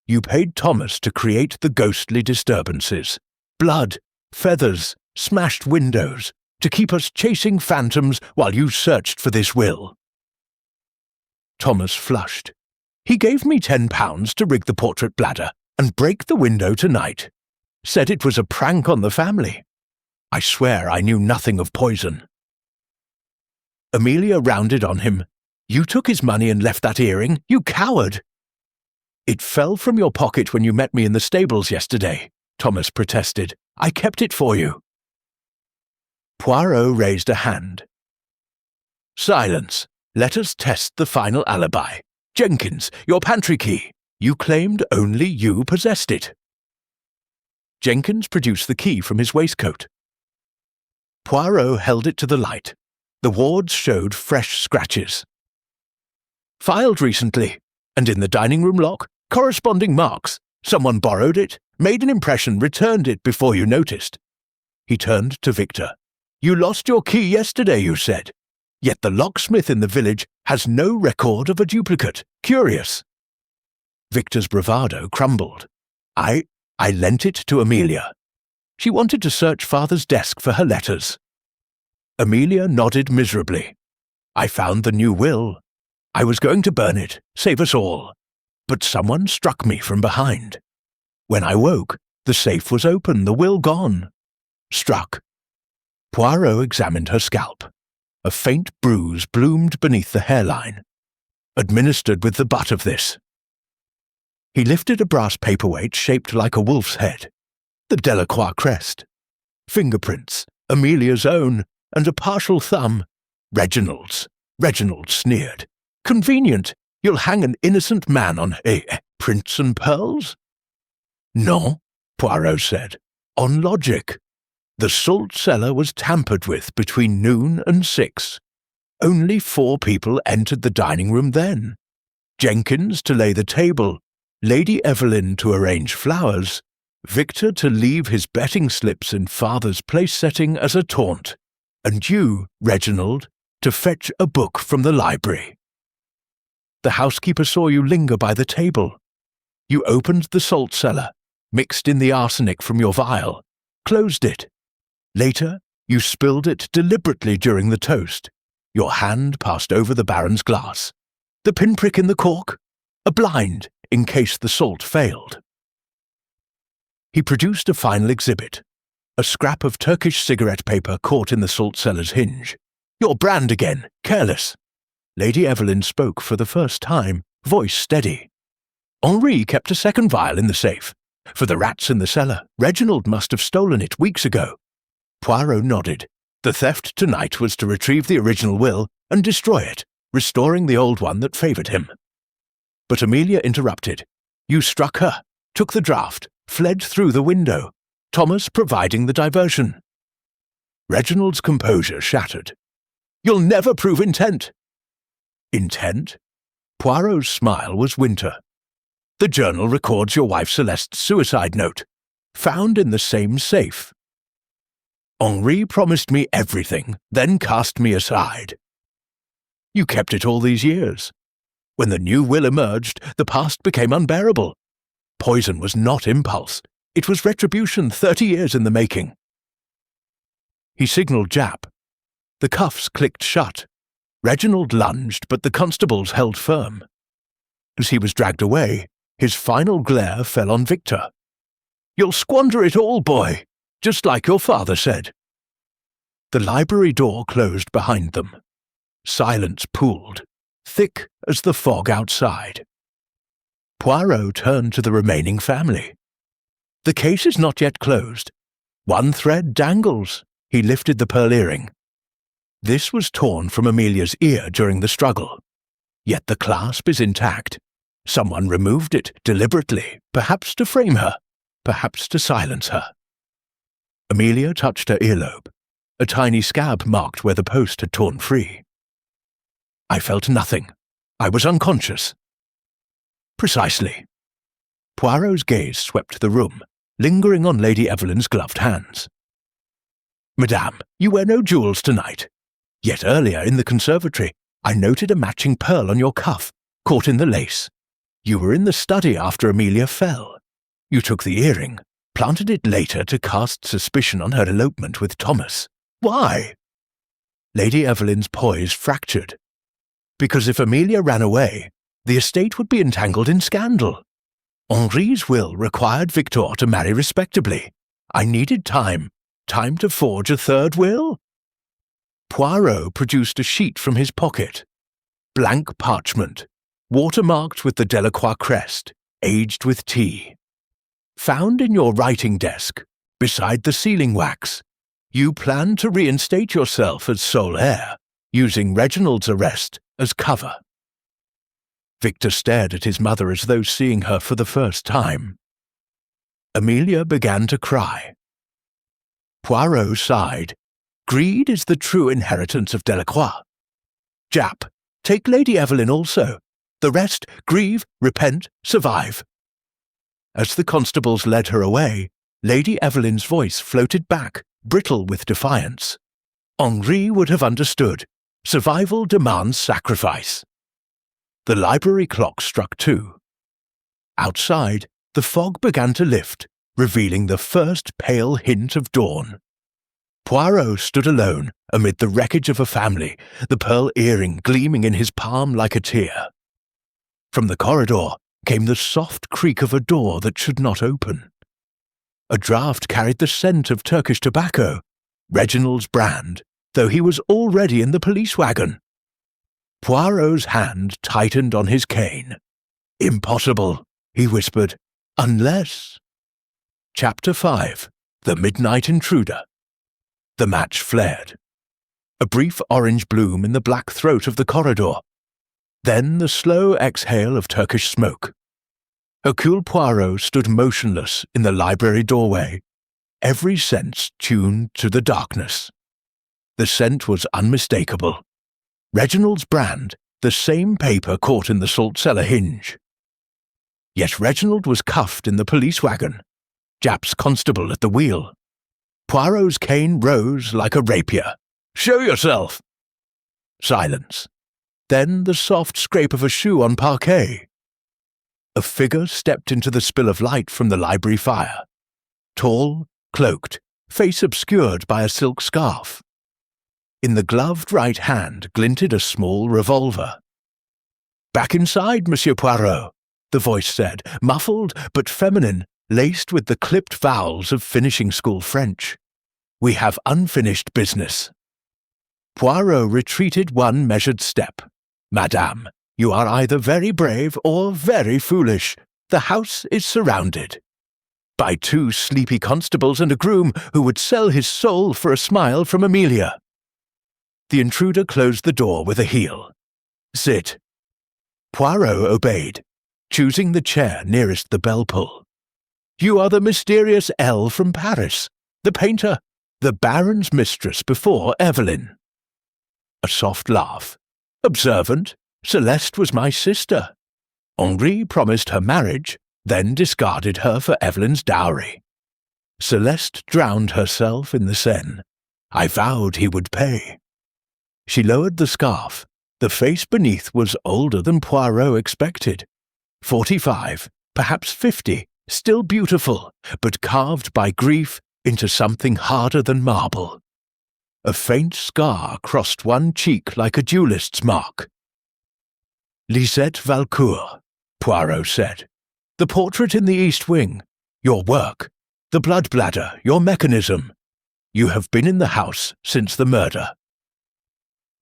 You paid Thomas to create the ghostly disturbances. Blood, feathers, smashed windows, to keep us chasing phantoms while you searched for this will." Thomas flushed. "He gave me £10 to rig the portrait bladder and break the window tonight. Said it was a prank on the family. I swear I knew nothing of poison." Amelia rounded on him. "You took his money and left that earring, you coward!" "It fell from your pocket when you met me in the stables yesterday," Thomas protested. "I kept it for you." Poirot raised a hand. "Silence. Let us test the final alibi. Jenkins, your pantry key. You claimed only you possessed it." Jenkins produced the key from his waistcoat. Poirot held it to the light. The wards showed fresh scratches. "Filed recently, and in the dining room lock, corresponding marks. Someone borrowed it, made an impression, returned it before you noticed." He turned to Victor. "You lost your key yesterday, you said. Yet the locksmith in the village has no record of a duplicate. Curious." Victor's bravado crumbled. I lent it to Amelia. She wanted to search Father's desk for her letters." Amelia nodded miserably. "I found the new will. I was going to burn it, save us all. But someone struck me from behind. When I woke, the safe was open, the will gone. Struck." Poirot examined her scalp. A faint bruise bloomed beneath the hairline. "Administered with the butt of this." He lifted a brass paperweight shaped like a wolf's head. The Delacroix crest. Fingerprints, Amelia's own, and a partial thumb. Reginald's. Reginald sneered. "Convenient. You'll hang an innocent man on prints and pearls?" "No," Poirot said. "On logic. The salt cellar was tampered with between noon and 6. Only 4 people entered the dining room then. Jenkins to lay the table, Lady Evelyn to arrange flowers, Victor to leave his betting slips in father's place-setting as a taunt, and you, Reginald, to fetch a book from the library. The housekeeper saw you linger by the table. You opened the salt cellar, mixed in the arsenic from your vial, closed it. Later, you spilled it deliberately during the toast. Your hand passed over the Baron's glass. The pinprick in the cork? A blind, in case the salt failed. He produced a final exhibit, a scrap of Turkish cigarette paper caught in the salt cellar's hinge. Your brand again, careless. Lady Evelyn spoke for the first time, voice steady. Henri kept a second vial in the safe. For the rats in the cellar, Reginald must have stolen it weeks ago. Poirot nodded. The theft tonight was to retrieve the original will and destroy it, restoring the old one that favoured him. But Amelia interrupted. You struck her, took the draught, fled through the window, Thomas providing the diversion. Reginald's composure shattered. You'll never prove intent. Intent? Poirot's smile was winter. The journal records your wife Celeste's suicide note, found in the same safe. Henri promised me everything, then cast me aside. You kept it all these years. When the new will emerged, the past became unbearable. Poison was not impulse. It was retribution 30 years in the making. He signalled Jap. The cuffs clicked shut. Reginald lunged, but the constables held firm. As he was dragged away, his final glare fell on Victor. You'll squander it all, boy, just like your father said. The library door closed behind them. Silence pooled, thick as the fog outside. Poirot turned to the remaining family. The case is not yet closed. One thread dangles. He lifted the pearl earring. This was torn from Amelia's ear during the struggle. Yet the clasp is intact. Someone removed it deliberately, perhaps to frame her, perhaps to silence her. Amelia touched her earlobe. A tiny scab marked where the post had torn free. I felt nothing. I was unconscious. Precisely. Poirot's gaze swept the room, lingering on Lady Evelyn's gloved hands. Madame, you wear no jewels tonight. Yet earlier in the conservatory, I noted a matching pearl on your cuff, caught in the lace. You were in the study after Amelia fell. You took the earring, planted it later to cast suspicion on her elopement with Thomas. Why? Lady Evelyn's poise fractured. Because if Amelia ran away, the estate would be entangled in scandal. Henri's will required Victor to marry respectably. I needed time to forge a third will. Poirot produced a sheet from his pocket. Blank parchment, watermarked with the Delacroix crest, aged with tea. Found in your writing desk, beside the sealing wax. You plan to reinstate yourself as sole heir, using Reginald's arrest as cover. Victor stared at his mother as though seeing her for the first time. Amelia began to cry. Poirot sighed. Greed is the true inheritance of Delacroix. Jap, take Lady Evelyn also. The rest, grieve, repent, survive. As the constables led her away, Lady Evelyn's voice floated back, brittle with defiance. Henri would have understood. Survival demands sacrifice. The library clock struck 2. Outside, the fog began to lift, revealing the first pale hint of dawn. Poirot stood alone amid the wreckage of a family, the pearl earring gleaming in his palm like a tear. From the corridor came the soft creak of a door that should not open. A draught carried the scent of Turkish tobacco, Reginald's brand, though he was already in the police wagon. Poirot's hand tightened on his cane. Impossible, he whispered, unless... Chapter 5. The Midnight Intruder. The match flared. A brief orange bloom in the black throat of the corridor. Then the slow exhale of Turkish smoke. Hercule Poirot stood motionless in the library doorway, every sense tuned to the darkness. The scent was unmistakable. Reginald's brand, the same paper caught in the salt-cellar hinge. Yet Reginald was cuffed in the police wagon, Japp's constable at the wheel. Poirot's cane rose like a rapier. "Show yourself!" Silence. Then the soft scrape of a shoe on parquet. A figure stepped into the spill of light from the library fire. Tall, cloaked, face obscured by a silk scarf. In the gloved right hand glinted a small revolver. "Back inside, Monsieur Poirot," the voice said, muffled but feminine, laced with the clipped vowels of finishing school French. "We have unfinished business." Poirot retreated one measured step. "Madame, you are either very brave or very foolish. The house is surrounded by 2 sleepy constables and a groom who would sell his soul for a smile from Amelia." The intruder closed the door with a heel. "Sit." Poirot obeyed, choosing the chair nearest the bell-pull. "You are the mysterious Elle from Paris, the painter, the Baron's mistress before Evelyn." A soft laugh. "Observant, Celeste was my sister. Henri promised her marriage, then discarded her for Evelyn's dowry. Celeste drowned herself in the Seine. I vowed he would pay." She lowered the scarf. The face beneath was older than Poirot expected. 45, perhaps 50, still beautiful, but carved by grief into something harder than marble. A faint scar crossed one cheek like a duelist's mark. "Lisette Valcourt," Poirot said. "The portrait in the East Wing, your work, the blood bladder, your mechanism. You have been in the house since the murder."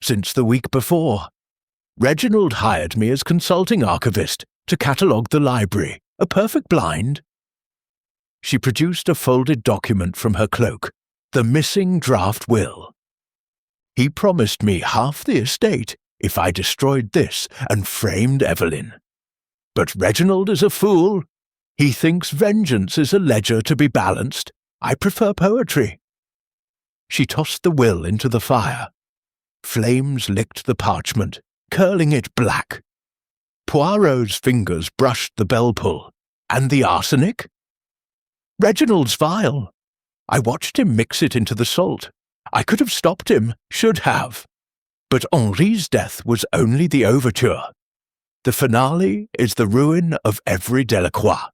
"Since the week before. Reginald hired me as consulting archivist to catalogue the library, a perfect blind." She produced a folded document from her cloak, the missing draft will. "He promised me half the estate if I destroyed this and framed Evelyn. But Reginald is a fool. He thinks vengeance is a ledger to be balanced. I prefer poetry." She tossed the will into the fire. Flames licked the parchment, curling it black. Poirot's fingers brushed the bell-pull. "And the arsenic?" "Reginald's vial. I watched him mix it into the salt. I could have stopped him, should have. But Henri's death was only the overture. The finale is the ruin of every Delacroix."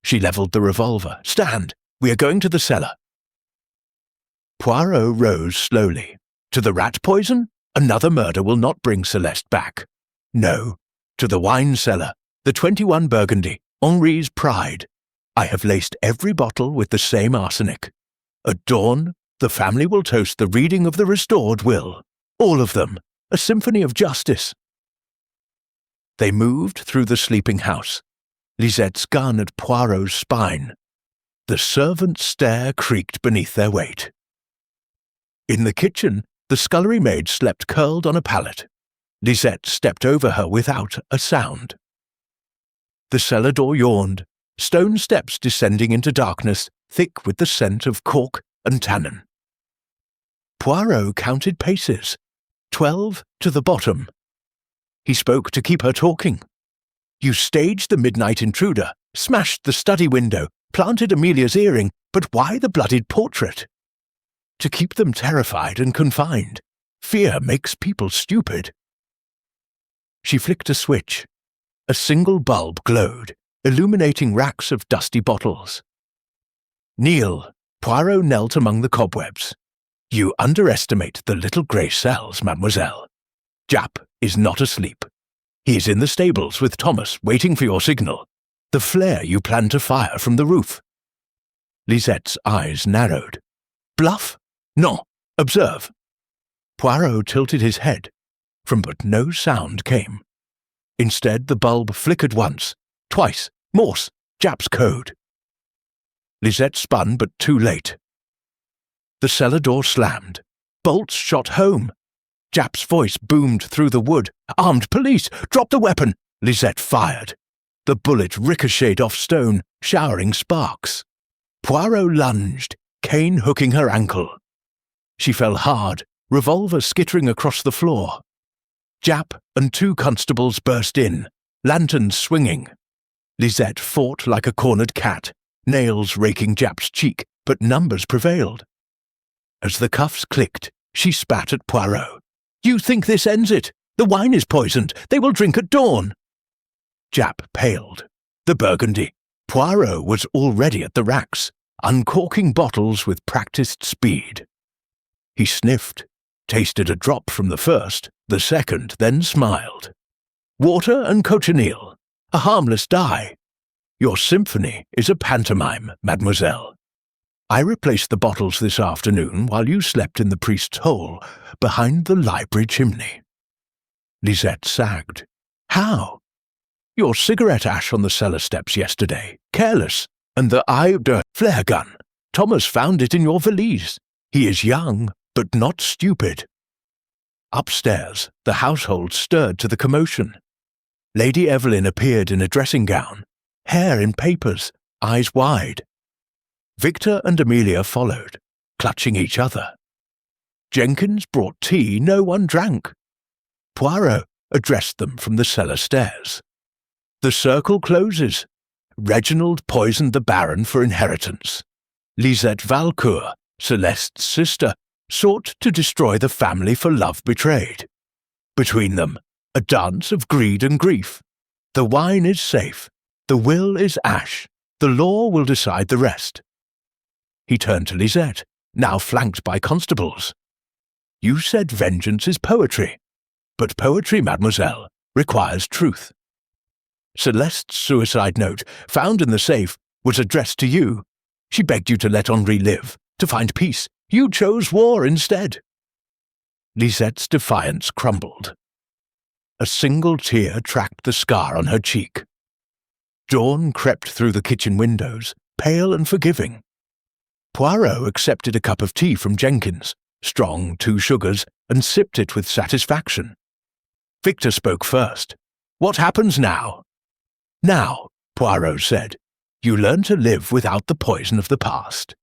She levelled the revolver. "Stand! We are going to the cellar." Poirot rose slowly. "To the rat poison? Another murder will not bring Celeste back. No, to the wine cellar, the 21 Burgundy, Henri's pride. I have laced every bottle with the same arsenic. At dawn, the family will toast the reading of the restored will. All of them, a symphony of justice." They moved through the sleeping house. Lisette's gun at Poirot's spine. The servant's stair creaked beneath their weight. In the kitchen, the scullery maid slept curled on a pallet. Lisette stepped over her without a sound. The cellar door yawned, stone steps descending into darkness, thick with the scent of cork and tannin. Poirot counted paces. 12 to the bottom. He spoke to keep her talking. "You staged the midnight intruder, smashed the study window, planted Amelia's earring, but why the bloodied portrait?" "To keep them terrified and confined. Fear makes people stupid." She flicked a switch. A single bulb glowed, illuminating racks of dusty bottles. "Kneel." Poirot knelt among the cobwebs. "You underestimate the little grey cells, mademoiselle. Japp is not asleep. He is in the stables with Thomas, waiting for your signal, the flare you plan to fire from the roof." Lisette's eyes narrowed. "Bluff? Non. Observe." Poirot tilted his head, but no sound came. Instead, the bulb flickered once, twice. Morse, Japp's code. Lisette spun, but too late. The cellar door slammed. Bolts shot home. Japp's voice boomed through the wood. "Armed police! Drop the weapon!" Lisette fired. The bullet ricocheted off stone, showering sparks. Poirot lunged, cane hooking her ankle. She fell hard, revolver skittering across the floor. Japp and 2 constables burst in, lanterns swinging. Lisette fought like a cornered cat, nails raking Japp's cheek, but numbers prevailed. As the cuffs clicked, she spat at Poirot. "You think this ends it? The wine is poisoned. They will drink at dawn." Japp paled. The Burgundy. Poirot was already at the racks, uncorking bottles with practiced speed. He sniffed, tasted a drop from the first, the second, then smiled. "Water and cochineal, a harmless dye. Your symphony is a pantomime, mademoiselle. I replaced the bottles this afternoon while you slept in the priest's hole behind the library chimney." Lisette sagged. "How?" "Your cigarette ash on the cellar steps yesterday, careless, and the flare gun. Thomas found it in your valise. He is young, but not stupid." Upstairs, the household stirred to the commotion. Lady Evelyn appeared in a dressing gown, hair in papers, eyes wide. Victor and Amelia followed, clutching each other. Jenkins brought tea no one drank. Poirot addressed them from the cellar stairs. "The circle closes. Reginald poisoned the Baron for inheritance. Lisette Valcourt, Celeste's sister, sought to destroy the family for love betrayed. Between them, a dance of greed and grief. The wine is safe. The will is ash. The law will decide the rest." He turned to Lisette, now flanked by constables. "You said vengeance is poetry. But poetry, mademoiselle, requires truth. Celeste's suicide note, found in the safe, was addressed to you. She begged you to let Henri live, to find peace. You chose war instead." Lisette's defiance crumbled. A single tear tracked the scar on her cheek. Dawn crept through the kitchen windows, pale and forgiving. Poirot accepted a cup of tea from Jenkins, strong, 2 sugars, and sipped it with satisfaction. Victor spoke first. "What happens now?" "Now," Poirot said, "you learn to live without the poison of the past.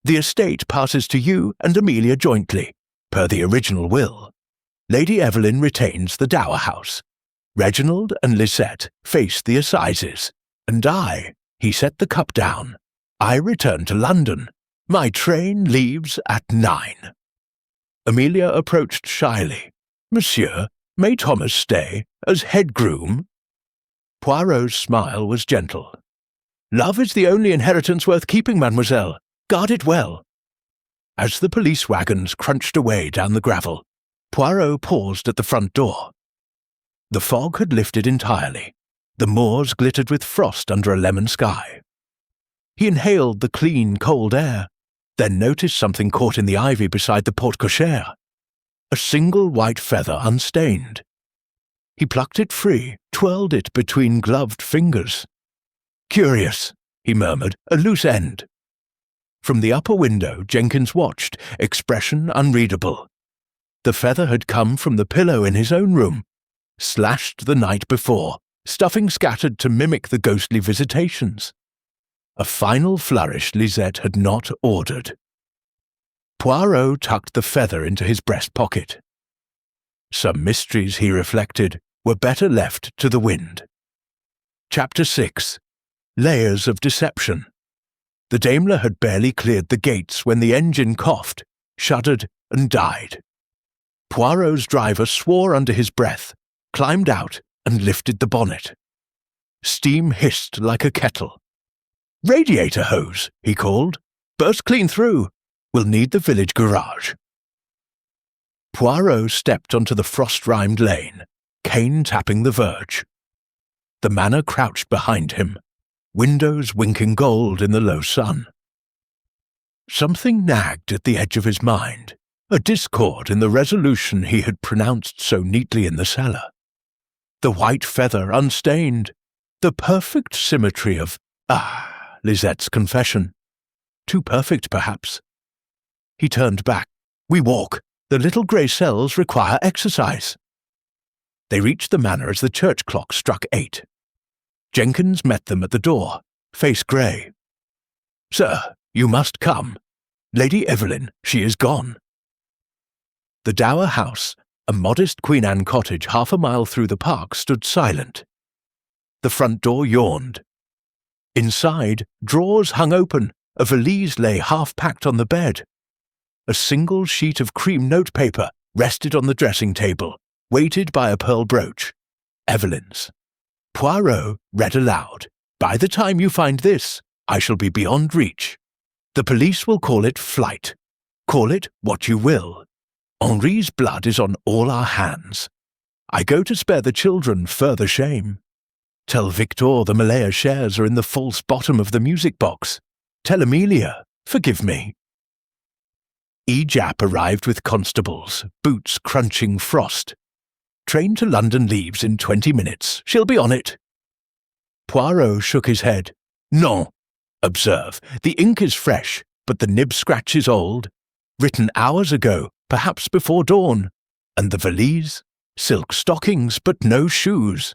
The estate passes to you and Amelia jointly, per the original will. Lady Evelyn retains the dower house. Reginald and Lisette face the assizes, and I," he set the cup down, "I return to London. My train leaves at 9. Amelia approached shyly. "Monsieur, may Thomas stay as head groom?" Poirot's smile was gentle. "Love is the only inheritance worth keeping, mademoiselle. Guard it well." As the police wagons crunched away down the gravel, Poirot paused at the front door. The fog had lifted entirely. The moors glittered with frost under a lemon sky. He inhaled the clean, cold air, then noticed something caught in the ivy beside the porte-cochere. A single white feather unstained. He plucked it free, twirled it between gloved fingers. "Curious," he murmured, "a loose end." From the upper window Jenkins watched, expression unreadable. The feather had come from the pillow in his own room, slashed the night before, stuffing scattered to mimic the ghostly visitations. A final flourish Lisette had not ordered. Poirot tucked the feather into his breast pocket. Some mysteries, he reflected, were better left to the wind. Chapter 6. Layers of Deception. The Daimler had barely cleared the gates when the engine coughed, shuddered, and died. Poirot's driver swore under his breath, climbed out, and lifted the bonnet. Steam hissed like a kettle. "Radiator hose," he called. "Burst clean through. We'll need the village garage." Poirot stepped onto the frost-rimed lane, cane tapping the verge. The manor crouched behind him, windows winking gold in the low sun. Something nagged at the edge of his mind, a discord in the resolution he had pronounced so neatly in the cellar. The white feather unstained, the perfect symmetry of, Lisette's confession. Too perfect, perhaps. He turned back. "We walk. The little grey cells require exercise." They reached the manor as the church clock struck 8. Jenkins met them at the door, face grey. "Sir, you must come. Lady Evelyn, she is gone." The dower house, A modest Queen Anne cottage half a mile through the park stood silent. The front door yawned. Inside, drawers hung open, a valise lay half-packed on the bed. A single sheet of cream notepaper rested on the dressing table, weighted by a pearl brooch. Evelyn's. Poirot read aloud, "By the time you find this, I shall be beyond reach. The police will call it flight. Call it what you will. Henri's blood is on all our hands. I go to spare the children further shame. Tell Victor the Malaya shares are in the false bottom of the music box. Tell Amelia, forgive me." E. Japp arrived with constables, boots crunching frost. "Train to London leaves in 20 minutes. She'll be on it." Poirot shook his head. "Non. Observe, the ink is fresh, but the nib scratch is old. Written hours ago, perhaps before dawn. And the valise? Silk stockings, but no shoes.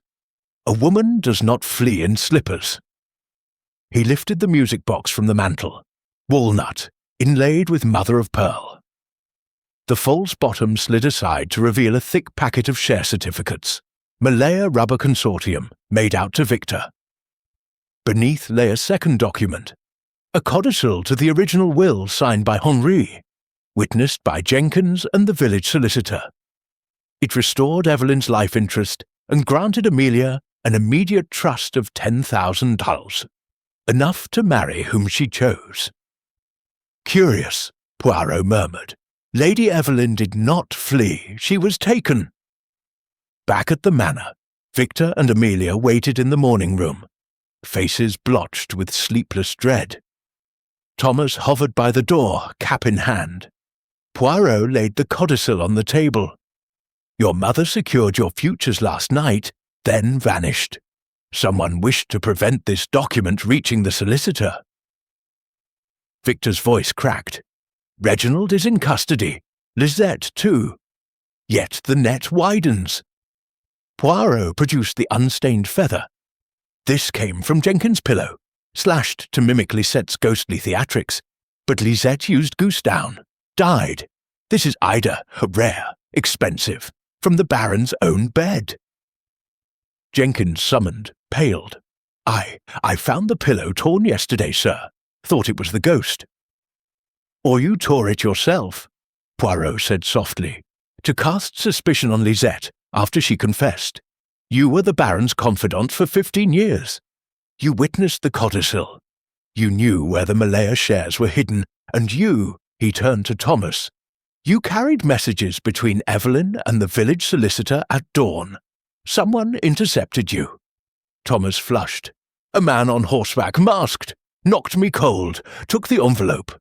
A woman does not flee in slippers." He lifted the music box from the mantel. Walnut, inlaid with mother of pearl. The false bottom slid aside to reveal a thick packet of share certificates. Malaya Rubber Consortium, made out to Victor. Beneath lay a second document, a codicil to the original will signed by Henri, witnessed by Jenkins and the village solicitor. It restored Evelyn's life interest and granted Amelia an immediate trust of $10,000, enough to marry whom she chose. "Curious," Poirot murmured. "Lady Evelyn did not flee, she was taken." Back at the manor, Victor and Amelia waited in the morning room, faces blotched with sleepless dread. Thomas hovered by the door, cap in hand. Poirot laid the codicil on the table. "Your mother secured your futures last night, then vanished. Someone wished to prevent this document reaching the solicitor." Victor's voice cracked. "Reginald is in custody. Lisette, too. Yet the net widens." Poirot produced the unstained feather. "This came from Jenkins' pillow, slashed to mimic Lisette's ghostly theatrics, but Lisette used goose down. Died. This is Ida, rare, expensive, from the Baron's own bed." Jenkins summoned, paled. I found the pillow torn yesterday, sir. Thought it was the ghost." "Or you tore it yourself," Poirot said softly, "to cast suspicion on Lisette after she confessed. You were the Baron's confidant for 15 years. You witnessed the codicil. You knew where the Malaya shares were hidden, and you," he turned to Thomas, "you carried messages between Evelyn and the village solicitor at dawn. Someone intercepted you." Thomas flushed. "A man on horseback, masked. Knocked me cold. Took the envelope."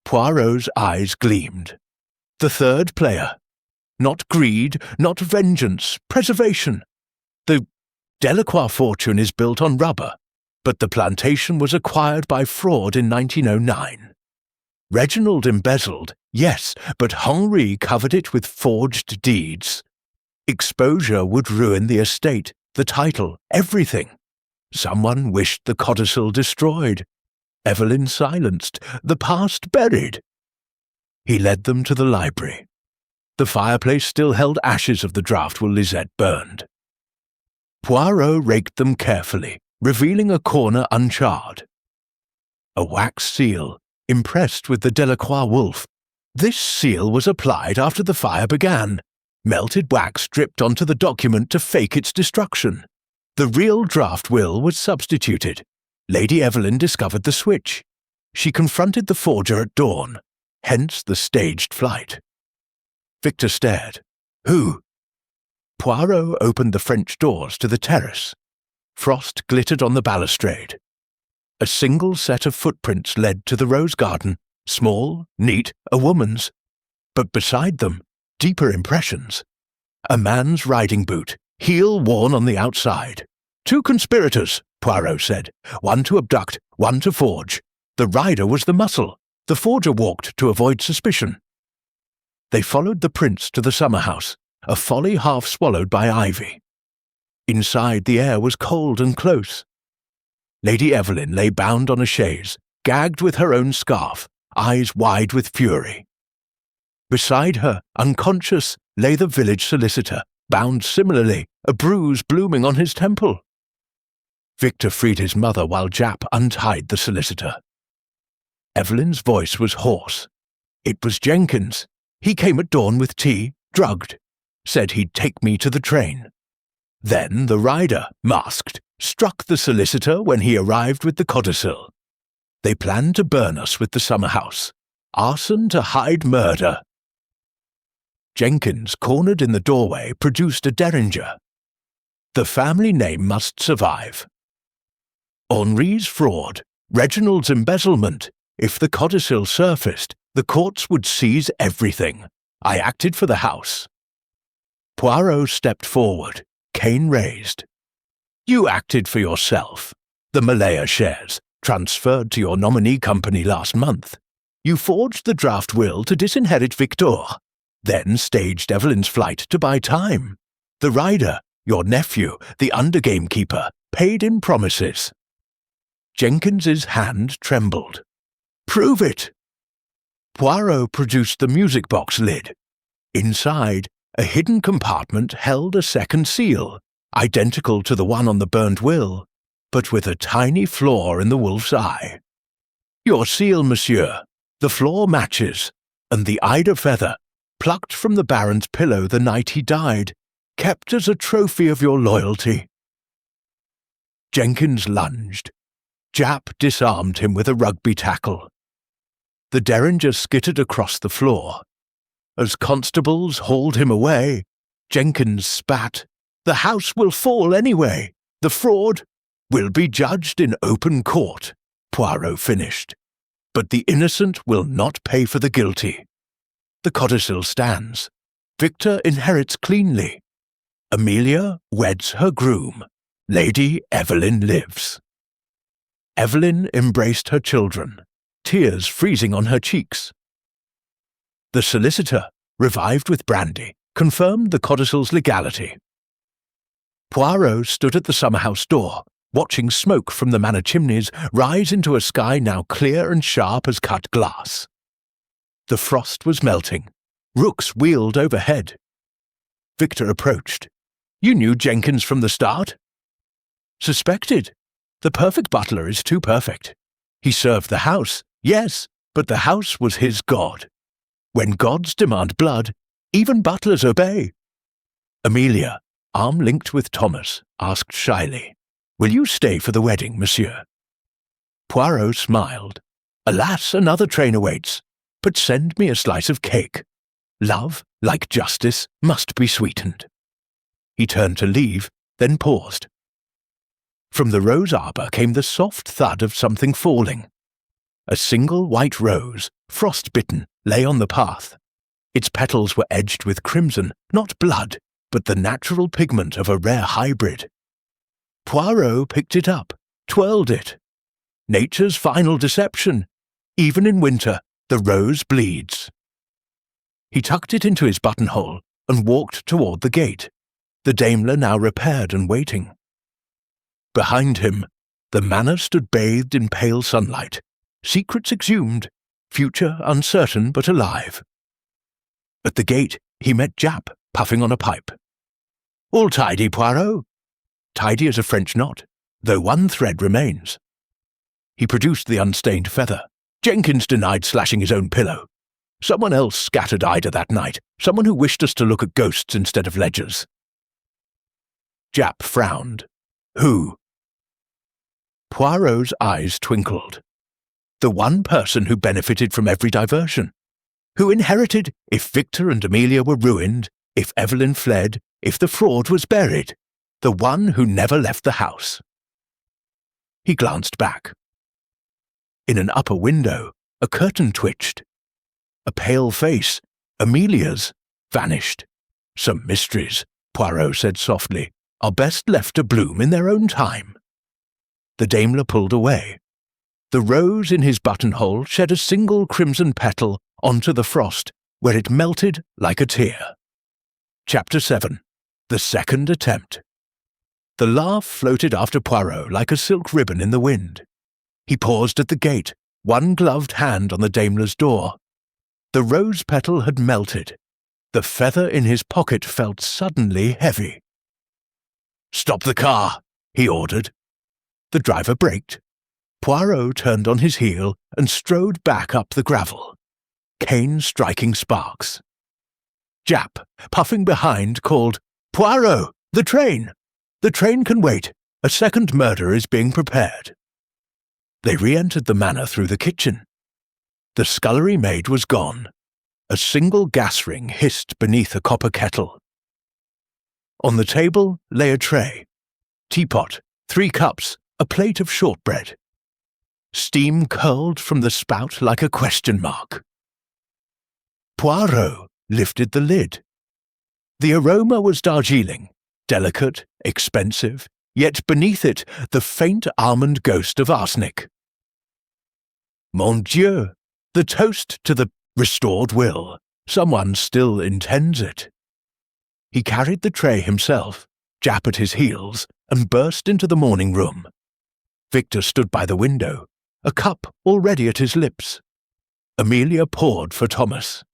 Poirot's eyes gleamed. "The third player. Not greed, not vengeance, preservation. The Delacroix fortune is built on rubber, but the plantation was acquired by fraud in 1909. Reginald embezzled, yes, but Henri covered it with forged deeds. Exposure would ruin the estate, the title, everything. Someone wished the codicil destroyed. Evelyn silenced, the past buried." He led them to the library. The fireplace still held ashes of the draught while Lisette burned. Poirot raked them carefully, revealing a corner uncharred. A wax seal, impressed with the Delacroix wolf. This seal was applied after the fire began. Melted wax dripped onto the document to fake its destruction. The real draft will was substituted. Lady Evelyn discovered the switch. She confronted the forger at dawn, hence the staged flight. Victor stared. "Who?" Poirot opened the French doors to the terrace. Frost glittered on the balustrade. A single set of footprints led to the rose garden, small, neat, a woman's. But beside them, deeper impressions. A man's riding boot, heel worn on the outside. "Two conspirators," Poirot said. "One to abduct, one to forge. The rider was the muscle. The forger walked to avoid suspicion." They followed the prince to the summer house, a folly half swallowed by ivy. Inside the air was cold and close. Lady Evelyn lay bound on a chaise, gagged with her own scarf, eyes wide with fury. Beside her, unconscious, lay the village solicitor, bound similarly, a bruise blooming on his temple. Victor freed his mother while Japp untied the solicitor. Evelyn's voice was hoarse. It was Jenkins. He came at dawn with tea, drugged. Said he'd take me to the train. Then the rider, masked, struck the solicitor when he arrived with the codicil. They planned to burn us with the summer house. Arson to hide murder. Jenkins, cornered in the doorway, produced a derringer. The family name must survive. Henri's fraud, Reginald's embezzlement. If the codicil surfaced, the courts would seize everything. I acted for the house. Poirot stepped forward, cane raised. You acted for yourself. The Malaya shares, transferred to your nominee company last month. You forged the draft will to disinherit Victor, then staged Evelyn's flight to buy time. The rider, your nephew, the undergamekeeper, paid in promises. Jenkins's hand trembled. Prove it! Poirot produced the music box lid. Inside, a hidden compartment held a second seal, identical to the one on the burnt will, but with a tiny flaw in the wolf's eye. Your seal, monsieur. The flaw matches, and the eider feather, plucked from the Baron's pillow the night he died, kept as a trophy of your loyalty. Jenkins lunged. Japp disarmed him with a rugby tackle. The derringer skittered across the floor. As constables hauled him away, Jenkins spat. The house will fall anyway. The fraud will be judged in open court, Poirot finished. But the innocent will not pay for the guilty. The codicil stands. Victor inherits cleanly. Amelia weds her groom. Lady Evelyn lives. Evelyn embraced her children, tears freezing on her cheeks. The solicitor, revived with brandy, confirmed the codicil's legality. Poirot stood at the summer-house door, watching smoke from the manor chimneys rise into a sky now clear and sharp as cut glass. The frost was melting. Rooks wheeled overhead. Victor approached. You knew Jenkins from the start? Suspected. The perfect butler is too perfect. He served the house, yes, but the house was his god. When gods demand blood, even butlers obey. Amelia, arm linked with Thomas, asked shyly, Will you stay for the wedding, monsieur? Poirot smiled. Alas, another train awaits, but send me a slice of cake. Love, like justice, must be sweetened. He turned to leave, then paused. From the rose arbor came the soft thud of something falling. A single white rose, frost-bitten, lay on the path. Its petals were edged with crimson, not blood, but the natural pigment of a rare hybrid. Poirot picked it up, twirled it. Nature's final deception. Even in winter, the rose bleeds. He tucked it into his buttonhole and walked toward the gate, the Daimler now repaired and waiting. Behind him, the manor stood bathed in pale sunlight, secrets exhumed, future uncertain but alive. At the gate, he met Japp, puffing on a pipe. All tidy, Poirot? Tidy as a French knot, though one thread remains. He produced the unstained feather. Jenkins denied slashing his own pillow. Someone else scattered Ida that night, someone who wished us to look at ghosts instead of ledgers. Japp frowned. Who? Poirot's eyes twinkled. The one person who benefited from every diversion. Who inherited if Victor and Amelia were ruined, if Evelyn fled, if the fraud was buried. The one who never left the house. He glanced back. In an upper window, a curtain twitched. A pale face, Amelia's, vanished. Some mysteries, Poirot said softly, are best left to bloom in their own time. The Daimler pulled away. The rose in his buttonhole shed a single crimson petal onto the frost, where it melted like a tear. Chapter 7. The Second Attempt. The laugh floated after Poirot like a silk ribbon in the wind. He paused at the gate, one gloved hand on the Daimler's door. The rose petal had melted. The feather in his pocket felt suddenly heavy. "Stop the car," he ordered. The driver braked. Poirot turned on his heel and strode back up the gravel, cane striking sparks. Jap, puffing behind, called, "Poirot, the train! The train can wait. A second murder is being prepared." They re-entered the manor through the kitchen. The scullery maid was gone. A single gas ring hissed beneath a copper kettle. On the table lay a tray, teapot, 3 cups, a plate of shortbread. Steam curled from the spout like a question mark. Poirot lifted the lid. The aroma was Darjeeling, delicate, expensive, yet beneath it the faint almond ghost of arsenic. Mon Dieu, the toast to the restored will. Someone still intends it. He carried the tray himself, Jap at his heels, and burst into the morning room. Victor stood by the window, a cup already at his lips. Amelia poured for Thomas.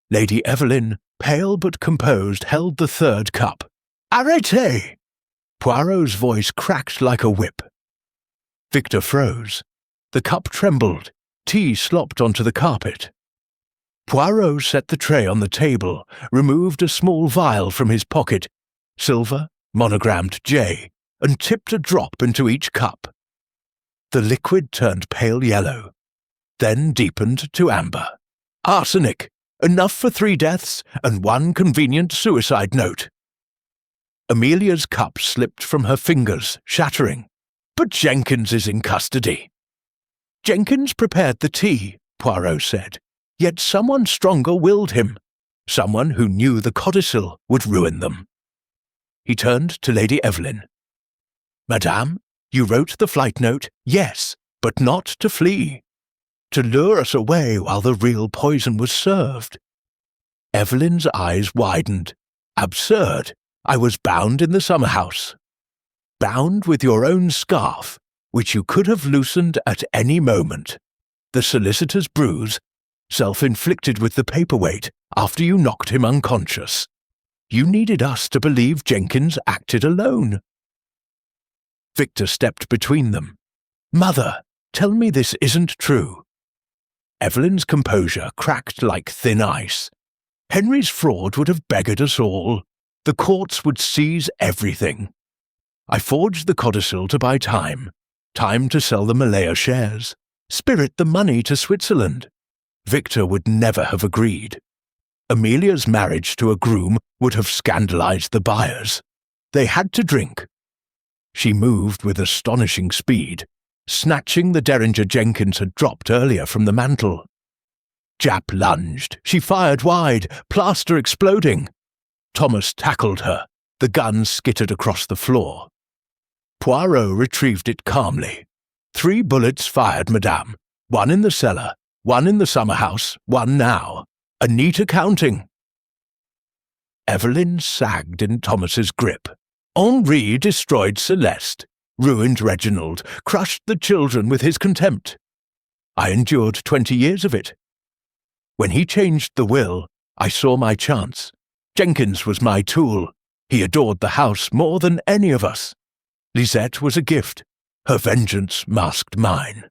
Lady Evelyn, pale but composed, held the 3rd cup. "Arrêtez!" Poirot's voice cracked like a whip. Victor froze. The cup trembled. Tea slopped onto the carpet. Poirot set the tray on the table, removed a small vial from his pocket, silver, monogrammed J, and tipped a drop into each cup. The liquid turned pale yellow, then deepened to amber. Arsenic! Enough for 3 deaths and 1 convenient suicide note. Amelia's cup slipped from her fingers, shattering. "But Jenkins is in custody." "Jenkins prepared the tea," Poirot said, "yet someone stronger willed him. Someone who knew the codicil would ruin them." He turned to Lady Evelyn. "Madame, you wrote the flight note, yes, but not to flee. To lure us away while the real poison was served." Evelyn's eyes widened. "Absurd. I was bound in the summer-house. Bound with your own scarf, which you could have loosened at any moment. The solicitor's bruise, self-inflicted with the paperweight after you knocked him unconscious. You needed us to believe Jenkins acted alone." Victor stepped between them. "Mother, tell me this isn't true." Evelyn's composure cracked like thin ice. "Henry's fraud would have beggared us all. The courts would seize everything. I forged the codicil to buy time to sell the Malaya shares, spirit the money to Switzerland. Victor would never have agreed. Amelia's marriage to a groom would have scandalized the buyers. They had to drink." She moved with astonishing speed, snatching the derringer Jenkins had dropped earlier from the mantel. Jap lunged. She fired wide, plaster exploding. Thomas tackled her. The gun skittered across the floor. Poirot retrieved it calmly. 3 bullets fired, madame. 1 in the cellar, 1 in the summer-house, 1 now. A neat accounting. Evelyn sagged in Thomas's grip. Henri destroyed Celeste, ruined Reginald, crushed the children with his contempt. I endured 20 years of it. When he changed the will, I saw my chance. Jenkins was my tool. He adored the house more than any of us. Lisette was a gift. Her vengeance masked mine.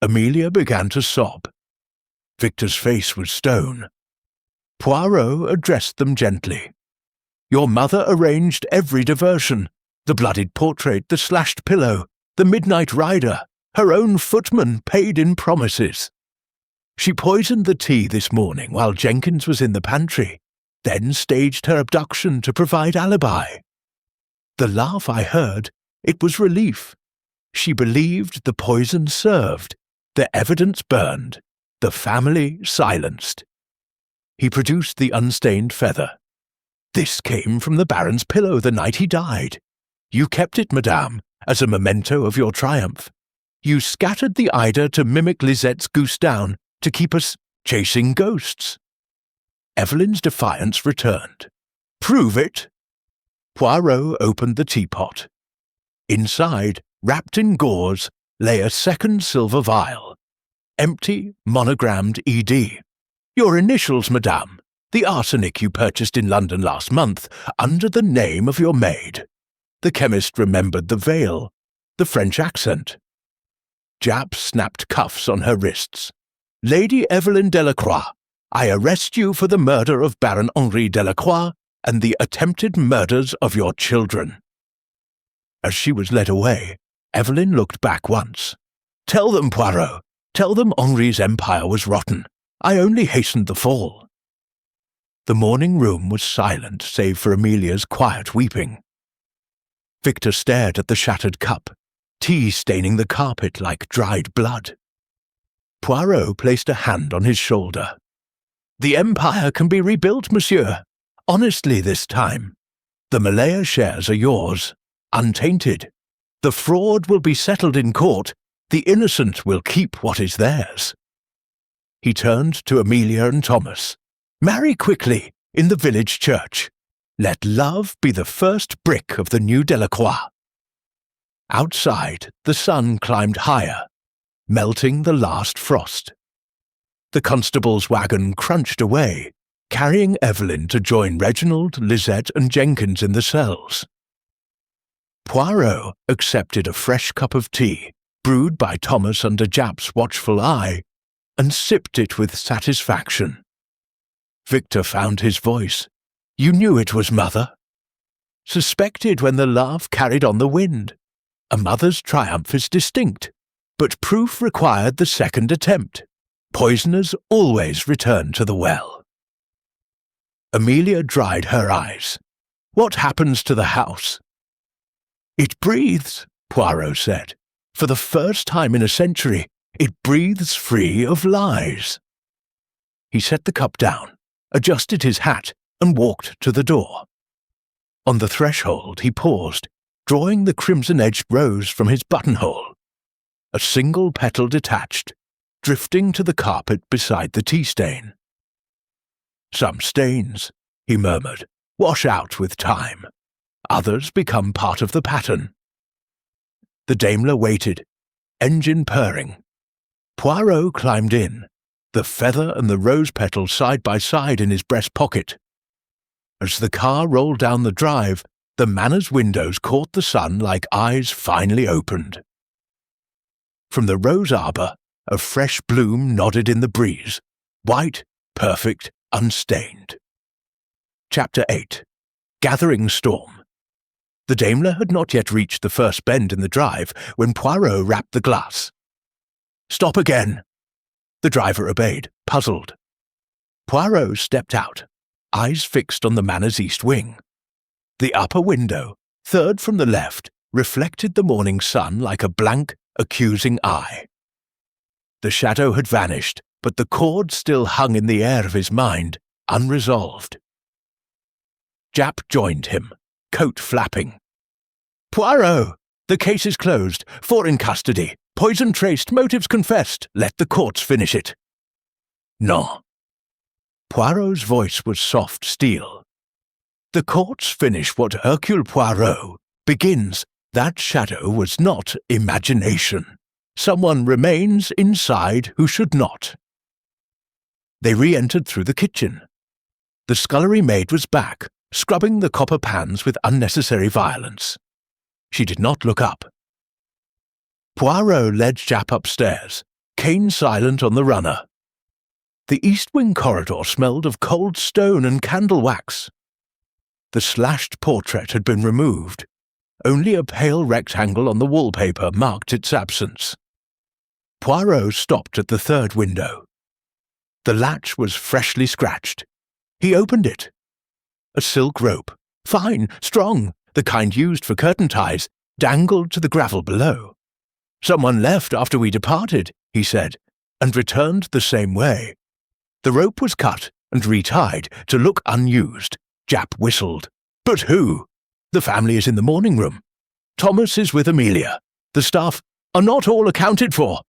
Amelia began to sob. Victor's face was stone. Poirot addressed them gently. Your mother arranged every diversion. The bloodied portrait, the slashed pillow, the midnight rider, her own footman paid in promises. She poisoned the tea this morning while Jenkins was in the pantry, then staged her abduction to provide alibi. The laugh I heard, it was relief. She believed the poison served, the evidence burned, the family silenced. He produced the unstained feather. This came from the Baron's pillow the night he died. You kept it, madame, as a memento of your triumph. You scattered the eider to mimic Lisette's goose down, to keep us chasing ghosts. Evelyn's defiance returned. Prove it. Poirot opened the teapot. Inside, wrapped in gauze, lay a second silver vial. Empty, monogrammed ED. Your initials, madame. The arsenic you purchased in London last month, under the name of your maid. The chemist remembered the veil, the French accent. Jap snapped cuffs on her wrists. Lady Evelyn Delacroix, I arrest you for the murder of Baron Henri Delacroix and the attempted murders of your children. As she was led away, Evelyn looked back once. Tell them, Poirot. Tell them Henri's empire was rotten. I only hastened the fall. The morning room was silent save for Amelia's quiet weeping. Victor stared at the shattered cup, tea staining the carpet like dried blood. Poirot placed a hand on his shoulder. The empire can be rebuilt, monsieur. Honestly this time. The Malaya shares are yours, untainted. The fraud will be settled in court. The innocent will keep what is theirs. He turned to Amelia and Thomas. Marry quickly, in the village church. Let love be the first brick of the new Delacroix. Outside, the sun climbed higher, melting the last frost. The constable's wagon crunched away, carrying Evelyn to join Reginald, Lisette, and Jenkins in the cells. Poirot accepted a fresh cup of tea, brewed by Thomas under Jap's watchful eye, and sipped it with satisfaction. Victor found his voice. You knew it was mother. Suspected when the laugh carried on the wind. A mother's triumph is distinct, but proof required the second attempt. Poisoners always return to the well. Amelia dried her eyes. What happens to the house? It breathes, Poirot said. For the first time in a century, it breathes free of lies. He set the cup down, adjusted his hat, and walked to the door. On the threshold he paused, drawing the crimson-edged rose from his buttonhole. A single petal detached, drifting to the carpet beside the tea stain. Some stains, he murmured, wash out with time. Others become part of the pattern. The Daimler waited, engine purring. Poirot climbed in, the feather and the rose petal side by side in his breast pocket. As the car rolled down the drive, the manor's windows caught the sun like eyes finally opened. From the rose arbor, a fresh bloom nodded in the breeze, white, perfect, unstained. Chapter 8. Gathering Storm. The Daimler had not yet reached the first bend in the drive when Poirot rapped the glass. Stop again. The driver obeyed, puzzled. Poirot stepped out, eyes fixed on the manor's east wing. The upper window, third from the left, reflected the morning sun like a blank, accusing eye. The shadow had vanished, but the cord still hung in the air of his mind, unresolved. Jap joined him, coat flapping. Poirot! The case is closed. 4 in custody. Poison traced, motives confessed. Let the courts finish it. No. Poirot's voice was soft steel. The courts finish what Hercule Poirot begins. That shadow was not imagination. Someone remains inside who should not. They re-entered through the kitchen. The scullery maid was back, scrubbing the copper pans with unnecessary violence. She did not look up. Poirot led Jap upstairs, cane silent on the runner. The east wing corridor smelled of cold stone and candle wax. The slashed portrait had been removed. Only a pale rectangle on the wallpaper marked its absence. Poirot stopped at the third window. The latch was freshly scratched. He opened it. A silk rope, fine, strong, the kind used for curtain ties, dangled to the gravel below. Someone left after we departed, he said, and returned the same way. The rope was cut and retied to look unused. Jap whistled. But who? The family is in the morning room. Thomas is with Amelia. The staff are not all accounted for.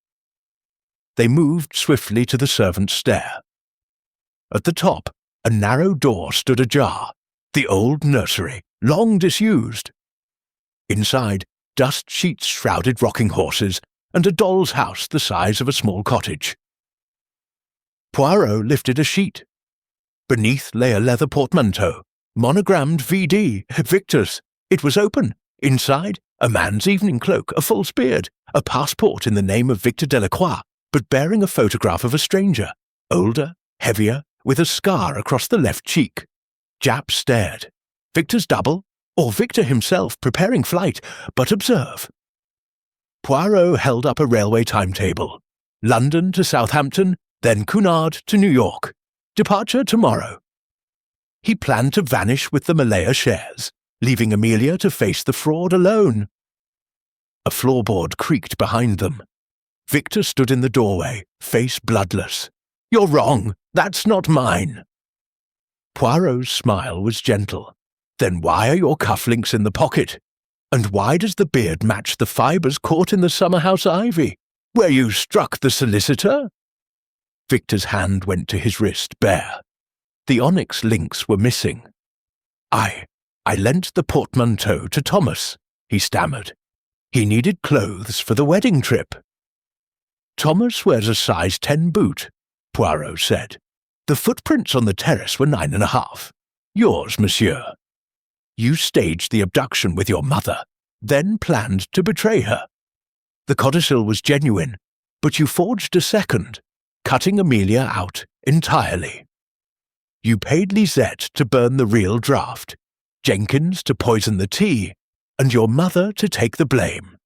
They moved swiftly to the servants' stair. At the top, a narrow door stood ajar, the old nursery, long disused. Inside, dust sheets shrouded rocking horses, and a doll's house the size of a small cottage. Poirot lifted a sheet. Beneath lay a leather portmanteau, monogrammed VD, Victor's. It was open. Inside, a man's evening cloak, a false beard, a passport in the name of Victor Delacroix, but bearing a photograph of a stranger, older, heavier, with a scar across the left cheek. Japp stared. Victor's double, or Victor himself preparing flight, but observe. Poirot held up a railway timetable. London to Southampton, then Cunard to New York. Departure tomorrow. He planned to vanish with the Malaya shares, leaving Amelia to face the fraud alone. A floorboard creaked behind them. Victor stood in the doorway, face bloodless. "You're wrong. That's not mine." Poirot's smile was gentle. "Then why are your cufflinks in the pocket? And why does the beard match the fibres caught in the summer-house ivy, where you struck the solicitor?" Victor's hand went to his wrist, bare. The onyx links were missing. I lent the portmanteau to Thomas," he stammered. "He needed clothes for the wedding trip." "Thomas wears a size 10 boot," Poirot said. "The footprints on the terrace were 9.5. Yours, monsieur. You staged the abduction with your mother, then planned to betray her. The codicil was genuine, but you forged a second, cutting Amelia out entirely. You paid Lisette to burn the real draft, Jenkins to poison the tea, and your mother to take the blame.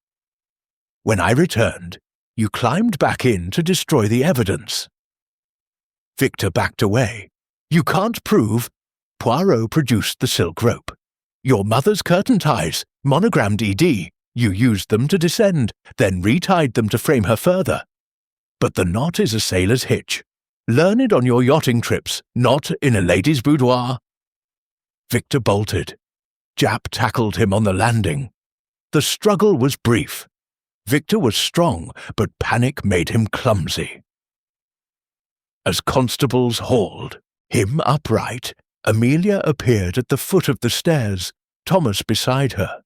When I returned, you climbed back in to destroy the evidence." Victor backed away. "You can't prove—" Poirot produced the silk rope. "Your mother's curtain ties, monogrammed ED. You used them to descend, then retied them to frame her further. But the knot is a sailor's hitch. Learn it on your yachting trips, not in a lady's boudoir." Victor bolted. Japp tackled him on the landing. The struggle was brief. Victor was strong, but panic made him clumsy. As constables hauled him upright, Amelia appeared at the foot of the stairs, Thomas beside her.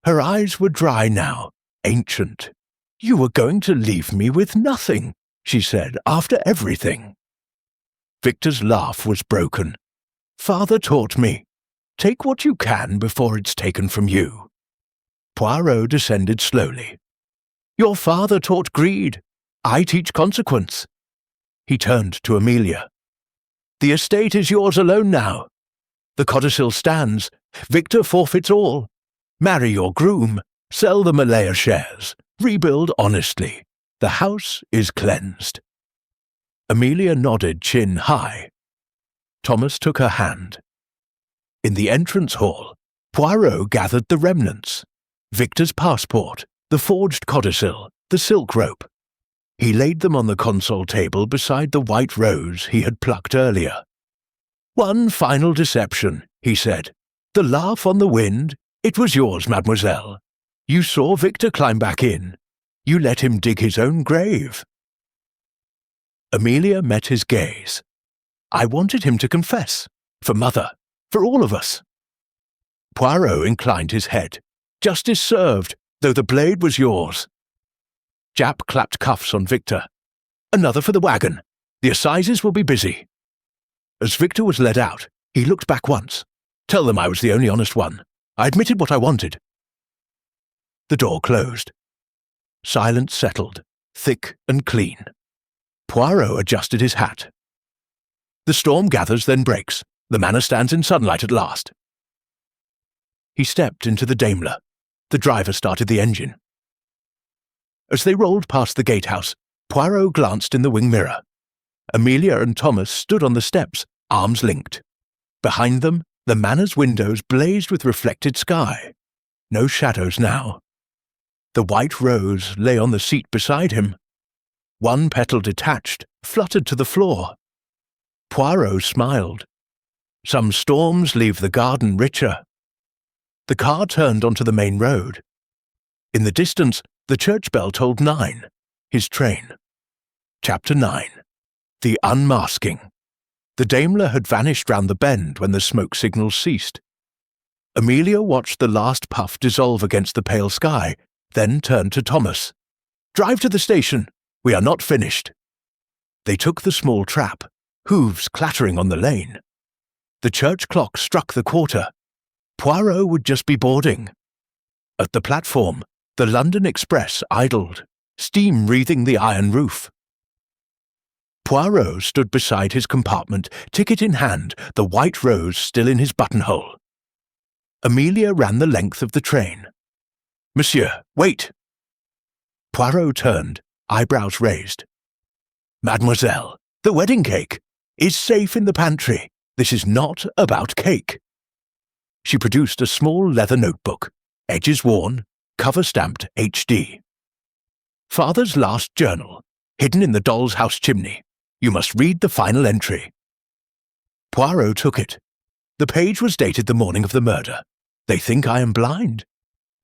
Her eyes were dry now, ancient. "You were going to leave me with nothing," she said, "after everything." Victor's laugh was broken. "Father taught me. Take what you can before it's taken from you." Poirot descended slowly. "Your father taught greed. I teach consequence." He turned to Amelia. "The estate is yours alone now. The codicil stands. Victor forfeits all. Marry your groom. Sell the Malaya shares. Rebuild honestly. The house is cleansed." Amelia nodded, chin high. Thomas took her hand. In the entrance hall, Poirot gathered the remnants. Victor's passport, the forged codicil, the silk rope. He laid them on the console table beside the white rose he had plucked earlier. "One final deception," he said. "The laugh on the wind, it was yours, mademoiselle. You saw Victor climb back in. You let him dig his own grave." Amelia met his gaze. "I wanted him to confess. For mother. For all of us." Poirot inclined his head. "Justice served, though the blade was yours." Japp clapped cuffs on Victor. "Another for the wagon. The assizes will be busy." As Victor was led out, he looked back once. "Tell them I was the only honest one. I admitted what I wanted." The door closed. Silence settled, thick and clean. Poirot adjusted his hat. "The storm gathers, then breaks. The manor stands in sunlight at last." He stepped into the Daimler. The driver started the engine. As they rolled past the gatehouse, Poirot glanced in the wing mirror. Amelia and Thomas stood on the steps, arms linked. Behind them, the manor's windows blazed with reflected sky. No shadows now. The white rose lay on the seat beside him. One petal detached, fluttered to the floor. Poirot smiled. Some storms leave the garden richer. The car turned onto the main road. In the distance, the church bell tolled 9. His train. Chapter 9. The Unmasking. The Daimler had vanished round the bend when the smoke signals ceased. Amelia watched the last puff dissolve against the pale sky, then turned to Thomas. Drive to the station. We are not finished." They took the small trap, hooves clattering on the lane. The church clock struck the quarter. Poirot would just be boarding. At the platform, the London Express idled, steam wreathing the iron roof. Poirot stood beside his compartment, ticket in hand, the white rose still in his buttonhole. Amelia ran the length of the train. "Monsieur, wait!" Poirot turned, eyebrows raised. "Mademoiselle, the wedding cake is safe in the pantry. This is not about cake." She produced a small leather notebook, edges worn, cover stamped HD. "Father's last journal, hidden in the doll's house chimney. You must read the final entry." Poirot took it. The page was dated the morning of the murder. They think I am blind.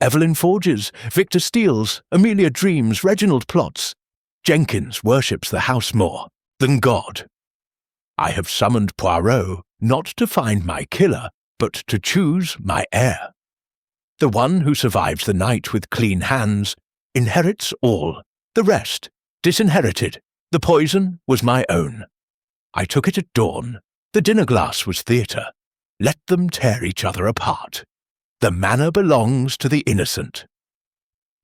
Evelyn forges, Victor steals, Amelia dreams, Reginald plots. Jenkins worships the house more than God. I have summoned Poirot not to find my killer, but to choose my heir. The one who survives the night with clean hands inherits all, the rest, disinherited. The poison was my own. I took it at dawn. The dinner glass was theatre. Let them tear each other apart. The manor belongs to the innocent.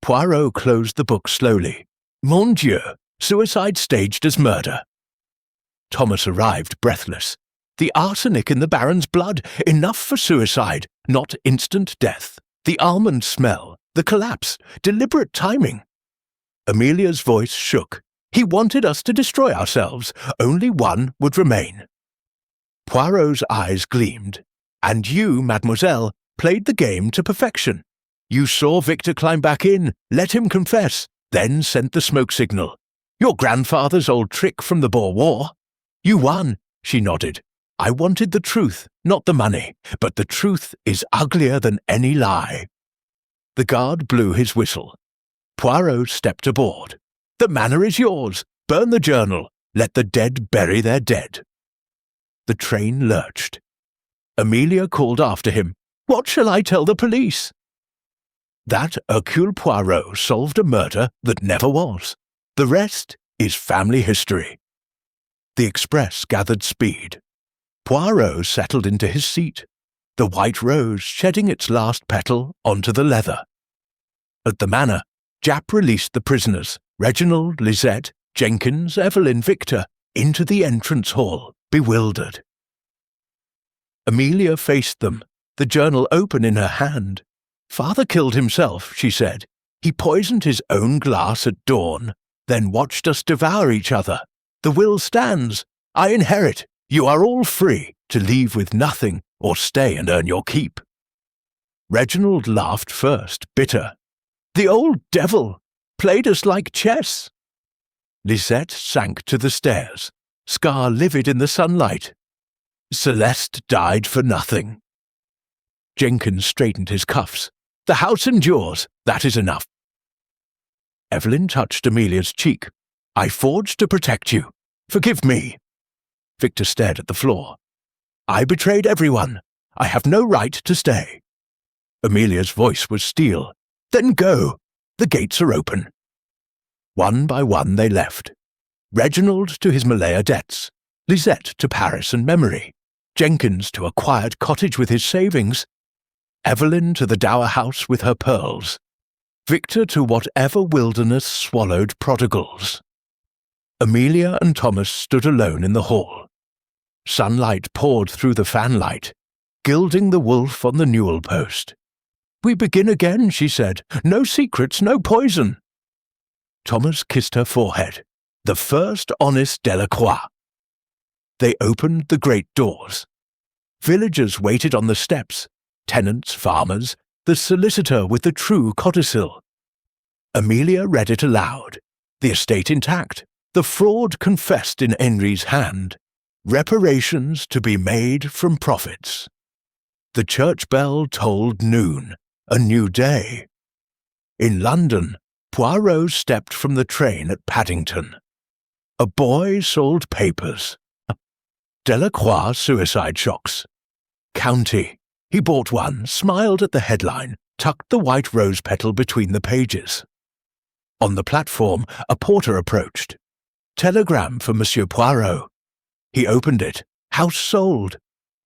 Poirot closed the book slowly. Mon Dieu, suicide staged as murder. Thomas arrived breathless. The arsenic in the Baron's blood, enough for suicide, not instant death. The almond smell, the collapse, deliberate timing. Amelia's voice shook. He wanted us to destroy ourselves. Only one would remain. Poirot's eyes gleamed. And you, mademoiselle, played the game to perfection. You saw Victor climb back in, let him confess, then sent the smoke signal. Your grandfather's old trick from the Boer War. You won, she nodded. I wanted the truth, not the money, but the truth is uglier than any lie. The guard blew his whistle. Poirot stepped aboard. The manor is yours. Burn the journal. Let the dead bury their dead. The train lurched. Amelia called after him. What shall I tell the police? That Hercule Poirot solved a murder that never was. The rest is family history. The express gathered speed. Poirot settled into his seat, the white rose shedding its last petal onto the leather. At the manor, Japp released the prisoners, Reginald, Lisette, Jenkins, Evelyn, Victor, into the entrance hall, bewildered. Amelia faced them, the journal open in her hand. Father killed himself, she said. He poisoned his own glass at dawn, then watched us devour each other. The will stands. I inherit. You are all free to leave with nothing or stay and earn your keep. Reginald laughed first, bitter. The old devil played us like chess. Lisette sank to the stairs, scar livid in the sunlight. Celeste died for nothing. Jenkins straightened his cuffs. The house endures. That is enough. Evelyn touched Amelia's cheek. I forged to protect you. Forgive me. Victor stared at the floor. I betrayed everyone. I have no right to stay. Amelia's voice was steel. Then go. The gates are open. One by one they left. Reginald to his Malaya debts. Lisette to Paris and memory. Jenkins to a quiet cottage with his savings. Evelyn to the dower house with her pearls. Victor to whatever wilderness swallowed prodigals. Amelia and Thomas stood alone in the hall. Sunlight poured through the fanlight, gilding the wolf on the newel post. We begin again, she said. No secrets, no poison. Thomas kissed her forehead. The first honest Delacroix. They opened the great doors. Villagers waited on the steps, tenants, farmers, the solicitor with the true codicil. Amelia read it aloud. The estate intact, the fraud confessed in Henry's hand. Reparations to be made from profits. The church bell tolled noon, a new day. In London, Poirot stepped from the train at Paddington. A boy sold papers. Delacroix suicide shocks. County. He bought one, smiled at the headline, tucked the white rose petal between the pages. On the platform, a porter approached. "Telegram for Monsieur Poirot." He opened it. "House sold.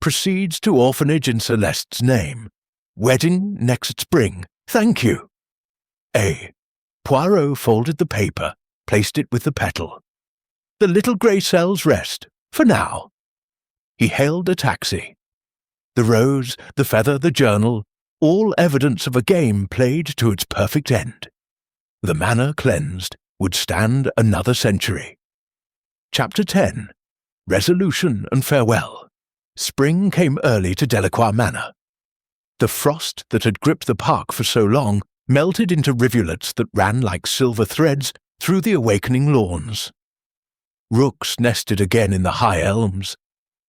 Proceeds to orphanage in Celeste's name. Wedding next spring. Thank you." A. Poirot folded the paper, placed it with the petal. "The little grey cells rest, for now." He hailed a taxi. The rose, the feather, the journal, all evidence of a game played to its perfect end. The manor cleansed would stand another century. Chapter 10. Resolution and Farewell. Spring came early to Delacroix Manor. The frost that had gripped the park for so long melted into rivulets that ran like silver threads through the awakening lawns. Rooks nested again in the high elms.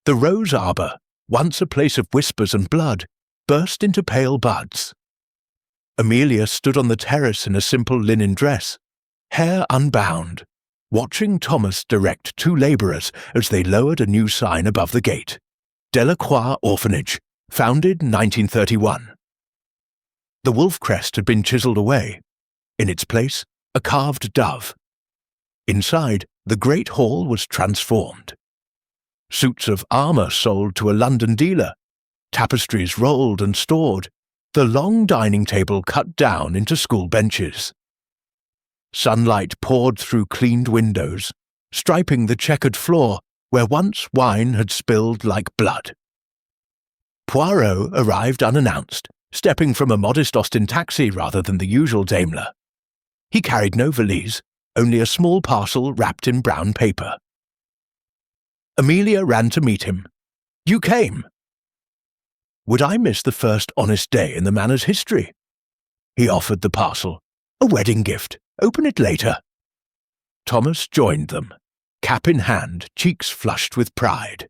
The rose arbour, once a place of whispers and blood, burst into pale buds. Amelia stood on the terrace in a simple linen dress, hair unbound, watching Thomas direct two labourers as they lowered a new sign above the gate. Delacroix Orphanage, founded 1931. The wolf crest had been chiselled away. In its place, a carved dove. Inside, the great hall was transformed. Suits of armour sold to a London dealer, tapestries rolled and stored, the long dining table cut down into school benches. Sunlight poured through cleaned windows, striping the checkered floor where once wine had spilled like blood. Poirot arrived unannounced, stepping from a modest Austin taxi rather than the usual Daimler. He carried no valise, only a small parcel wrapped in brown paper. Amelia ran to meet him. "You came!" Would I miss the first honest day in the manor's history? He offered the parcel. "A wedding gift. Open it later." Thomas joined them, cap in hand, cheeks flushed with pride.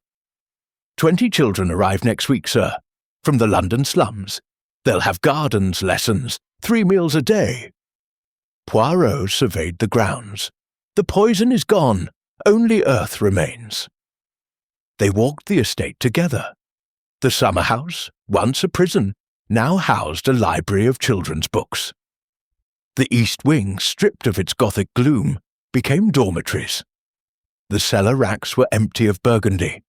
20 children arrive next week, sir, from the London slums. They'll have gardens, lessons, 3 meals a day. Poirot surveyed the grounds. The poison is gone. Only earth remains. They walked the estate together. The summer house, once a prison, now housed a library of children's books. The east wing, stripped of its Gothic gloom, became dormitories. The cellar racks were empty of burgundy.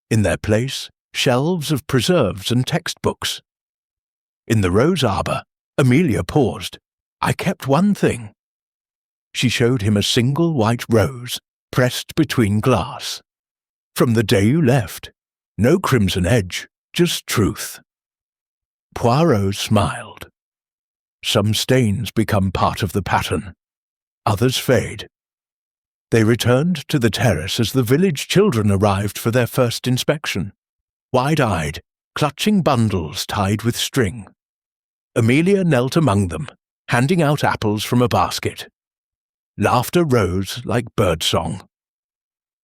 In their place, shelves of preserves and textbooks. In the rose arbour, Amelia paused. "I kept one thing." She showed him a single white rose, pressed between glass. "From the day you left. No crimson edge, just truth." Poirot smiled. Some stains become part of the pattern. Others fade. They returned to the terrace as the village children arrived for their first inspection, wide-eyed, clutching bundles tied with string. Amelia knelt among them, handing out apples from a basket. Laughter rose like birdsong.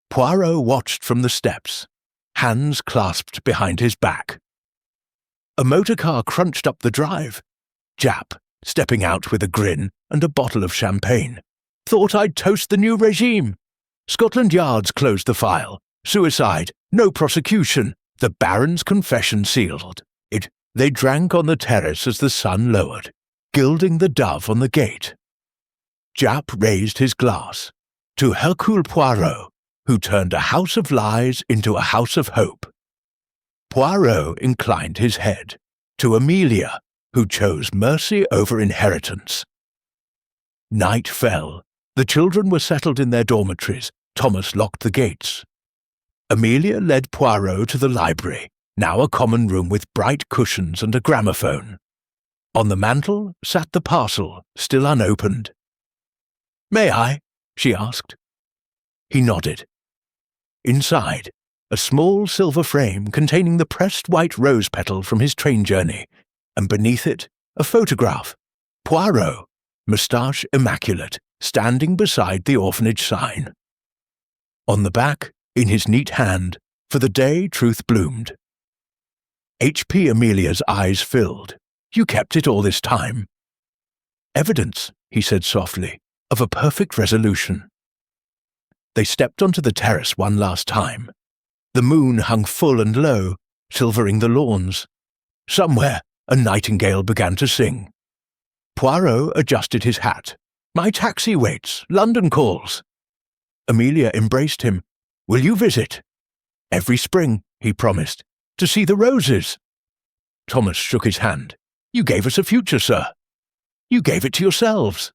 Poirot watched from the steps, hands clasped behind his back. A motor car crunched up the drive. Jap, stepping out with a grin and a bottle of champagne. "Thought I'd toast the new regime. Scotland Yard's closed the file. Suicide, no prosecution. The Baron's confession sealed. They drank on the terrace as the sun lowered, gilding the dove on the gate. Jap raised his glass to Hercule Poirot, who turned a house of lies into a house of hope. Poirot inclined his head to Amelia, who chose mercy over inheritance. Night fell. The children were settled in their dormitories. Thomas locked the gates. Amelia led Poirot to the library, now a common room with bright cushions and a gramophone. On the mantel sat the parcel, still unopened. "May I?" she asked. He nodded. Inside, a small silver frame containing the pressed white rose petal from his train journey, and beneath it, a photograph. Poirot, moustache immaculate, standing beside the orphanage sign. On the back, in his neat hand, "For the day truth bloomed." H.P. Amelia's eyes filled. "You kept it all this time." "Evidence," he said softly, "of a perfect resolution." They stepped onto the terrace one last time. The moon hung full and low, silvering the lawns. Somewhere, a nightingale began to sing. Poirot adjusted his hat. My taxi waits. London calls." Amelia embraced him. "Will you visit?" "Every spring," he promised, "to see the roses." Thomas shook his hand. "You gave us a future, sir. You gave it to yourselves."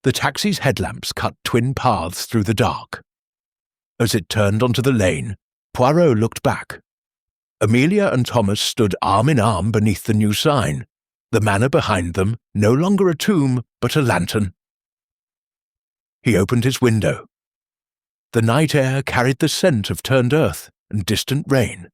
The taxi's headlamps cut twin paths through the dark. As it turned onto the lane, Poirot looked back. Amelia and Thomas stood arm in arm beneath the new sign, the manor behind them no longer a tomb but a lantern. He opened his window. The night air carried the scent of turned earth and distant rain.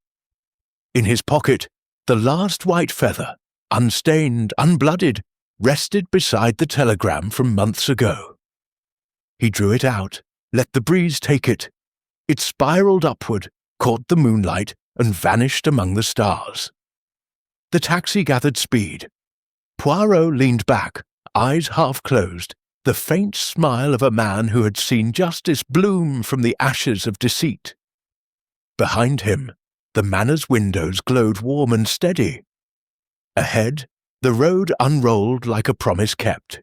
In his pocket, the last white feather, unstained, unblooded, rested beside the telegram from months ago. He drew it out, let the breeze take it. It spiraled upward, caught the moonlight, and vanished among the stars. The taxi gathered speed. Poirot leaned back, eyes half closed, the faint smile of a man who had seen justice bloom from the ashes of deceit. Behind him, the manor's windows glowed warm and steady. Ahead, the road unrolled like a promise kept.